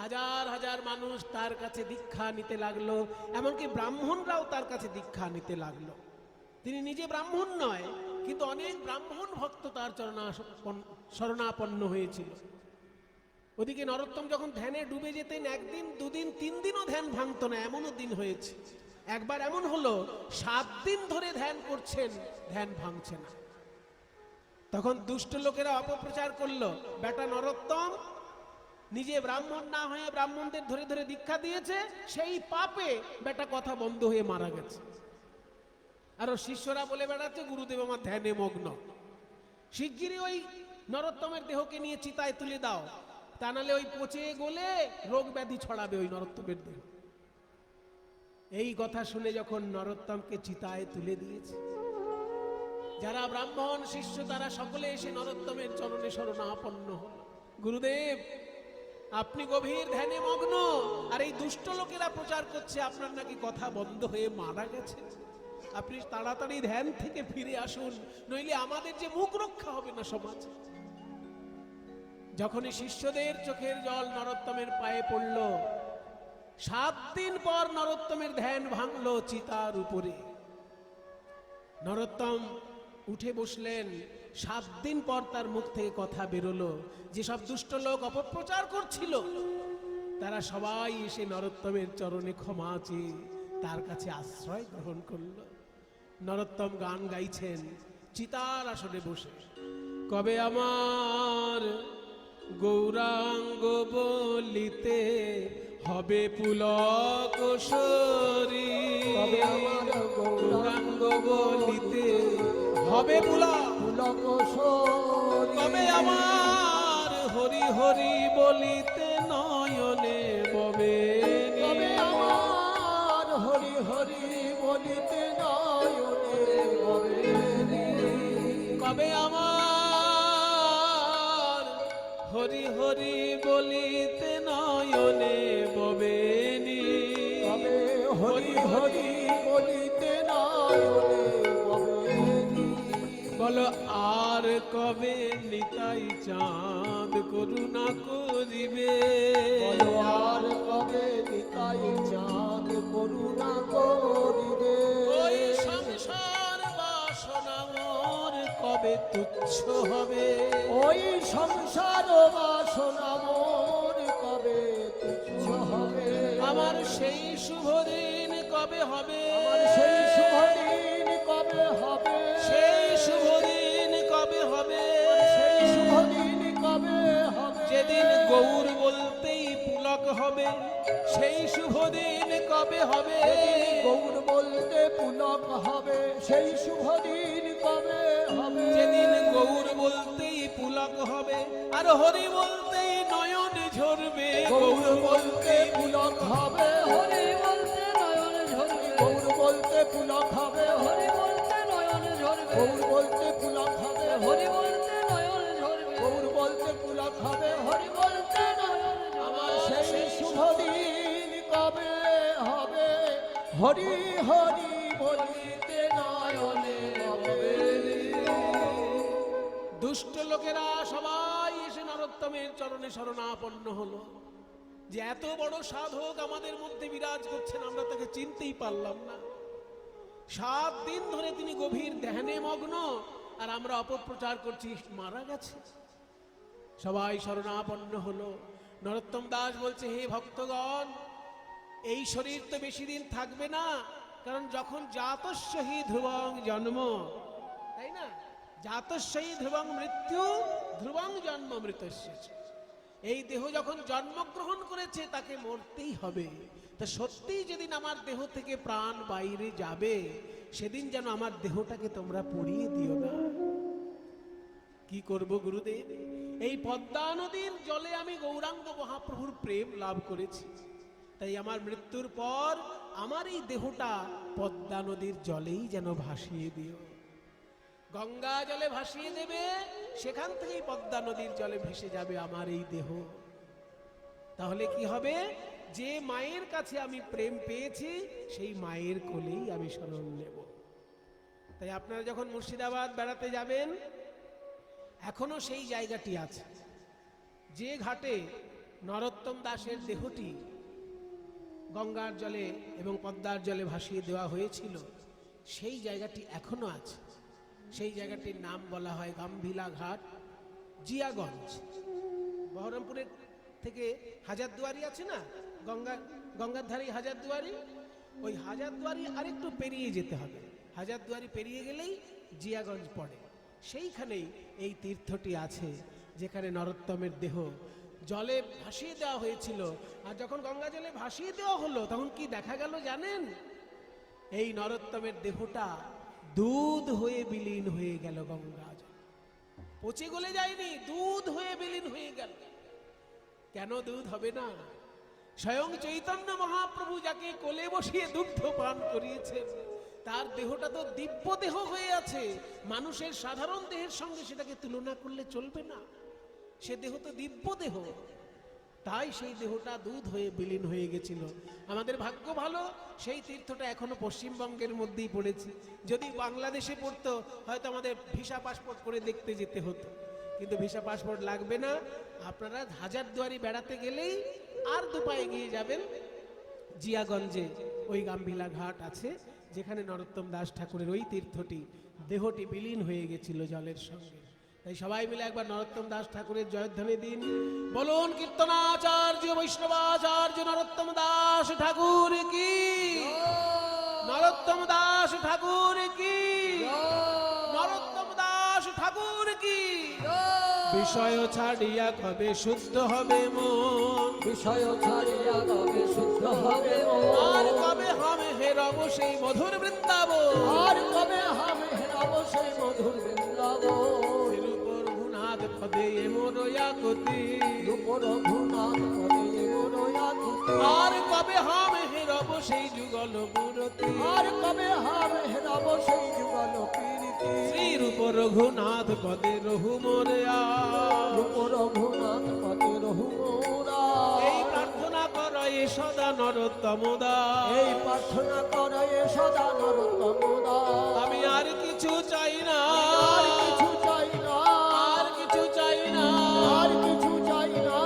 হাজার হাজার মানুষ তার কাছে দীক্ষা নিতে লাগলো, এমনকি ব্রাহ্মণরাও তার কাছে দীক্ষা নিতে লাগলো। তিনি নিজে ব্রাহ্মণ নয়, কিন্তু অনেক ব্রাহ্মণ ভক্ত তার শরণাপন্ন হয়েছিল। ওদিকে নরোত্তম যখন ধ্যানে ডুবে যেতেন, একদিন দুদিন তিন দিনও ধ্যান ভাঙত না, এমনও দিন হয়েছে। একবার এমন হলো 7 দিন ধরে ধ্যান করছেন, ধ্যান ভাঙছে না। তখন দুষ্ট লোকেরা অপপ্রচার করলো, বেটা নরোত্তম নিজে ব্রাহ্মণ না হয়ে ব্রাহ্মণদের ধরে ধরে দীক্ষা দিয়েছে, সেই পাপে বেটা কথা বন্ধ হয়ে মারা গেছে। আর শিষ্যরা বলে বেড়াচ্ছে গুরুদেব আমার ধ্যানে মগ্ন। শিগগিরই ওই নরোত্তমের দেহকে নিয়ে চিতায় তুলে দাও, তা নাহলে ওই পচে গলে রোগ ব্যাধি ছড়াবে ওই নরোত্তমের দেহ। এই কথা শুনে যখন নরোত্তমকে চিতায় তুলে দিয়েছে, যারা ব্রাহ্মণ শিষ্য তারা সকলে এসে নরোত্তমের চরণে শরণাপন্ন হল। গুরুদেব, আপনি গভীর ধ্যানে মগ্ন, আর এই দুষ্ট লোকেরা প্রচার করছে আপনার নাকি কথা বন্ধ হয়ে মারা গেছে। আপনি তাড়াতাড়ি ধ্যান থেকে ফিরে আসুন, নইলে আমাদের যে মুখ রক্ষা হবে না সমাজ। যখনই শিষ্যদের চোখের জল নরোত্তমের পায়ে পড়ল, 7 দিন পর নরোত্তমের ধ্যান ভাঙলো চিতার উপরে। নরোত্তম উঠে বসলেন, 7 দিন পর তার মুখ থেকে কথা বেরোলো। যেসব দুষ্ট লোক অপপ্রচার করছিল, তারা সবাই এসে নরোত্তমের চরণে ক্ষমা চেয়ে তার কাছে আশ্রয় গ্রহণ করল। নরোত্তম গান গাইছেন চিতার আসনে বসে, কবে আমার গৌরাঙ্গ বলিতে হবে পুলক শরীর, কবে আমার গৌরাঙ্গ বলিতে হবে পুলক শরীর, কবে আমার হরি হরি বলিতে নয়নে ববে, কবে আমার হরি হরি বলিতে নয়নে ববে, কবে আমার হরি হরি বলিতে নয়নে ববেনি, কবে হরি হরি বলিতে নয়নে ববে। বলো আর কবে নিতাই চাঁদ করুণা করিবে, বলো আর কবে নিতাই চাঁদ করুণা করিবে, ওই সংসার বাসনা মোর কবে তুচ্ছ হবে, ওই সংসার বাসনা মোর কবে তুচ্ছ হবে, আমার সেই শুভ দিন কবে হবে, আমার সেই শুভ দিন কবে হবে, সেই শুভ দিন কবে হবে, সেই শুভ দিন কবে হবে, যেদিন গৌর বলতেই পুলক হবে, সেই শুভ দিন কবে হবে, গৌর বলতে পুলক হবে, সেই শুভ দিন কবে হবে, যেদিন গৌর বলতেই পুলক হবে, আর হরি বলতেই নয়ন ঝরবে, গৌর বলতে পুলক হবে, হরি বলতে নয়ন ঝরবে, গৌর বলতে পুলক হবে, হরি বলতে নয়ন ঝরবে, গৌর বলতে পুলক হবে, হরি বলতে নয়ন ঝরবে, গৌর বলতে পুলক হবে, হরি বলতে নয়ন ঝরবে, আমার সেই শুভ দিন কবে হবে, হরি হরি বলিতে নয়নে হবে। দুষ্ট লোকেরা সবাই এসে নরোত্তমের চরণে শরণাপন্ন হলো। যে এত বড় সাধক আমাদের মধ্যে বিরাজ করছেন, আমরা তাকে চিনতেই পারলাম না। 7 দিন ধরে তিনি গভীর ধ্যানে মগ্ন, আর আমরা অপপ্রচার করছি মারা গেছে। সবাই শরণাপন্ন হলো। নরোত্তম দাস বলছে, হে ভক্তগণ, এই শরীর তো বেশি দিন থাকবে না, কারণ যখন জাতস্যহি ধ্রুবং জন্ম, তাই না? জাতস্যহি ধ্রুবং মৃত্যু, ধ্রুবং জন্ম মৃতস্য। এই দেহ যখন জন্মগ্রহণ করেছে তাকে মরতেই হবে। তা সত্যিই যেদিন আমার দেহ থেকে প্রাণ বাইরে যাবে, সেদিন যেন আমার দেহটাকে তোমরা পুড়িয়ে দিও না। কি করব গুরুদেব? এই পদ্মা নদীর জলে আমি গৌরাঙ্গ মহাপ্রভুর প্রেম লাভ করেছি, তাই আমার মৃত্যুর পর আমার এই দেহটা পদ্মা নদীর জলেই যেন ভাসিয়ে দিও। গঙ্গা জলে ভাসিয়ে দেবে, সেখান থেকেই পদ্মা নদীর জলে ভেসে যাবে আমার এই দেহ। তাহলে কি হবে? যে মায়ের কাছে আমি প্রেম পেয়েছি, সেই মায়ের কোলেই আমি শরণ নেব। তাই আপনারা যখন মুর্শিদাবাদ বেড়াতে যাবেন, এখনো সেই জায়গাটি আছে, যে ঘাটে নরোত্তম দাসের দেহটি গঙ্গার জলে এবং পদ্মার জলে ভাসিয়ে দেওয়া হয়েছিল, সেই জায়গাটি এখনো আছে। সেই জায়গাটির নাম বলা হয় গাম্ভিলা ঘাট, জিয়াগঞ্জ। বহরমপুরের থেকে হাজারদুয়ারি আছে না, গঙ্গার ধারে হাজারদুয়ারি, ওই হাজারদুয়ারি আরেকটু পেরিয়ে যেতে হবে। হাজারদুয়ারি পেরিয়ে গেলেই জিয়াগঞ্জ পড়ে। সেইখানেই এই তীর্থটি আছে, যেখানে নরোত্তমের দেহ জলে ভাসিয়ে দেওয়া হয়েছিল। আর যখন গঙ্গা জলে ভাসিয়ে দেওয়া হলো, তখন কি দেখা গেল জানেন? এই নরোত্তমের দেহটা দুধ হয়ে বিলীন হয়ে গেল গঙ্গা জল। পচে গলে যায়নি, দুধ হয়ে বিলীন হয়ে গেল। কেন দুধ হবে না? স্বয়ং চৈতন্য মহাপ্রভু যাকে কোলে বসিয়ে দুগ্ধ পান করিয়েছেন, তার দেহটা তো দিব্য দেহ হয়ে আছে। মানুষের সাধারণ দেহের সঙ্গে সেটাকে তুলনা করলে চলবে না। সে দেহ তো দিব্য দেহ, তাই সেই দেহটা দুধ হয়ে বিলীন হয়ে গেছিল। আমাদের ভাগ্য ভালো, সেই তীর্থটা এখনো পশ্চিমবঙ্গের মধ্যেই পড়েছে। যদি বাংলাদেশে পড়তো, হয়তো আমাদের ভিসা পাসপোর্ট করে দেখতে যেতে হতো, কিন্তু ভিসা পাসপোর্ট লাগবে না। আপনারা হাজারদুয়ারি বেড়াতে গেলেই আর দুপায়ে এগিয়ে যাবেন, জিয়াগঞ্জে ওই গাম্ভিলা ঘাট আছে, যেখানে নরোত্তম দাস ঠাকুরের ওই তীর্থটি, দেহটি বিলীন হয়ে গেছিল জলের সঙ্গে। তাই সবাই মিলে একবার নরোত্তম দাস ঠাকুরের জয়ধ্বনি দিন। বলুন কীর্তনাচার্য বৈষ্ণবাচার্য নরোত্তম দাস ঠাকুর কি, নরোত্তম দাস ঠাকুর কি, নরোত্তম দাস ঠাকুর কি। বিষয় ছাড়িয়া কবে শুদ্ধ হবে মন, বিষয় ছাড়িয়া কবে শুদ্ধ হবে মন। আর কবে হবে হেরব সেই মধুর বৃন্দাবন, আর কবে হবে হেরব সেই মধুর বৃন্দাবন। রঘুনাথ পদে এমন ইয়াকুতি, রঘুনাথ পদে এমন ইয়াকুতি। আর কবে হবে হেরব সেই যুগল মূরতি, আর কবে হবে হেরব সেই যুগল কীর্তি। শ্রী রূপ রঘুনাথ পদে রঘু মোরয়া, রূপ রঘুনাথ পদে রঘু মোরা। এই প্রার্থনা করো এ সদা নরোত্তম দাস, এই প্রার্থনা করে সদা নরোত্তম দাস। আমি আর কিছু চাই না, আর কিছু চাই না, আর কিছু চাই না, আর কিছু চাই না।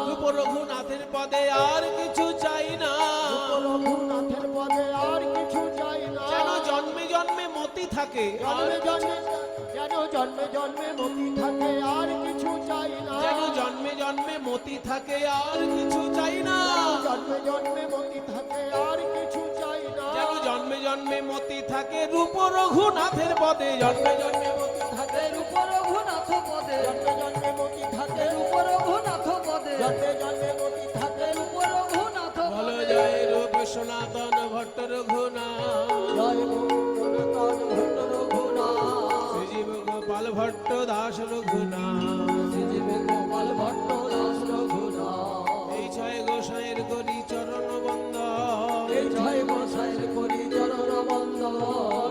রূপ রঘুনাথের পদে আর কিছু চাই না। রূপ রঘুনাথের পদে আর কিছু চাই না। যেন জন্মে জন্মে মতি থাকে, জন্মে জন্মে যেন জন্মে জন্মে মতি থাকে, আর কিছু চাই না। যেন জন্মে জন্মে মতি থাকে, আর কিছু চাই না। জন্মে জন্মে মতি থাকে, আর কিছু চাই না। যেন জন্মে জন্মে মতি থাকে রূপ রঘুনাথের পদে, জন্মে জন্মে মতি থাকে রূপ রঘুনাথ পদে, জন্মে জন্মে মতি থাকে রূপ রঘুনাথ পদে, জন্মে জন্মে মতি থাকে রূপ রঘুনাথ পদে। বলো জয় রূপ সনাতন ভট্ট রঘুনাথ, জয় সনাতন ভট্ট রঘুনাথ, শ্রীজীব গোপাল ভট্ট দাস রঘুনাথ, শ্রীজীব গোপাল ভট্ট দাস রঘুনাথ। এই ছয় গোসাইয়ের করি চরণ বন্দন, এই ছয় গোসাইয়ের করি চরণ বন্দন।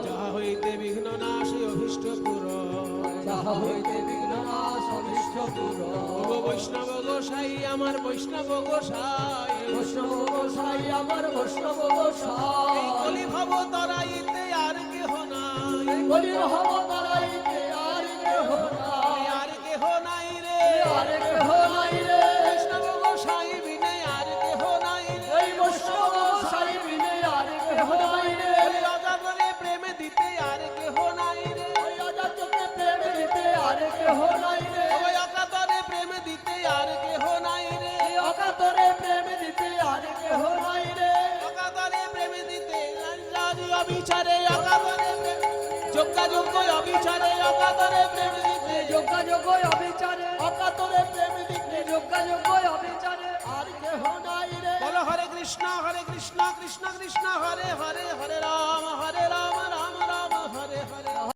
যাহা হইতে বিঘ্ন নাশ অভীষ্ট পূরণ, যাহা হইতে বিঘ্ন নাশ অভীষ্ট পূরণ। ও বৈষ্ণব গোসাই আমার বৈষ্ণব গোসাই, বৈষ্ণব গোসাই আমার বৈষ্ণব গোসাই। এই কলি ভব তরাইতে আর কেহ নাই, বলি হব তারাইতে আর কেহ নাই, আর কেহ নাই রে, আর কেহ নাই রে। বৈষ্ণব গোসাই বিনে আর কেহ নাই রে। এই বৈষ্ণব গোসাই বিনে আর কেহ নাই রে। ওই অজাগরে প্রেমে দিতে আর কেহ নাই রে, ওই অজাতকে প্রেম দিতে আর কেহ নাই রে। ওই অকাতরে প্রেমে দিতে আর কেহ নাই রে। এই অকাতরে প্রেম দিতে আর কেহ নাই রে। অকাতরে প্রেম দিতে যোগাযোগ অবিচারে অকাতরে প্রেম দিতে যোগাযোগ অবিচারে আর কেহ নাই রে বলো হরে কৃষ্ণ কৃষ্ণ কৃষ্ণ হরে হরে হরে রাম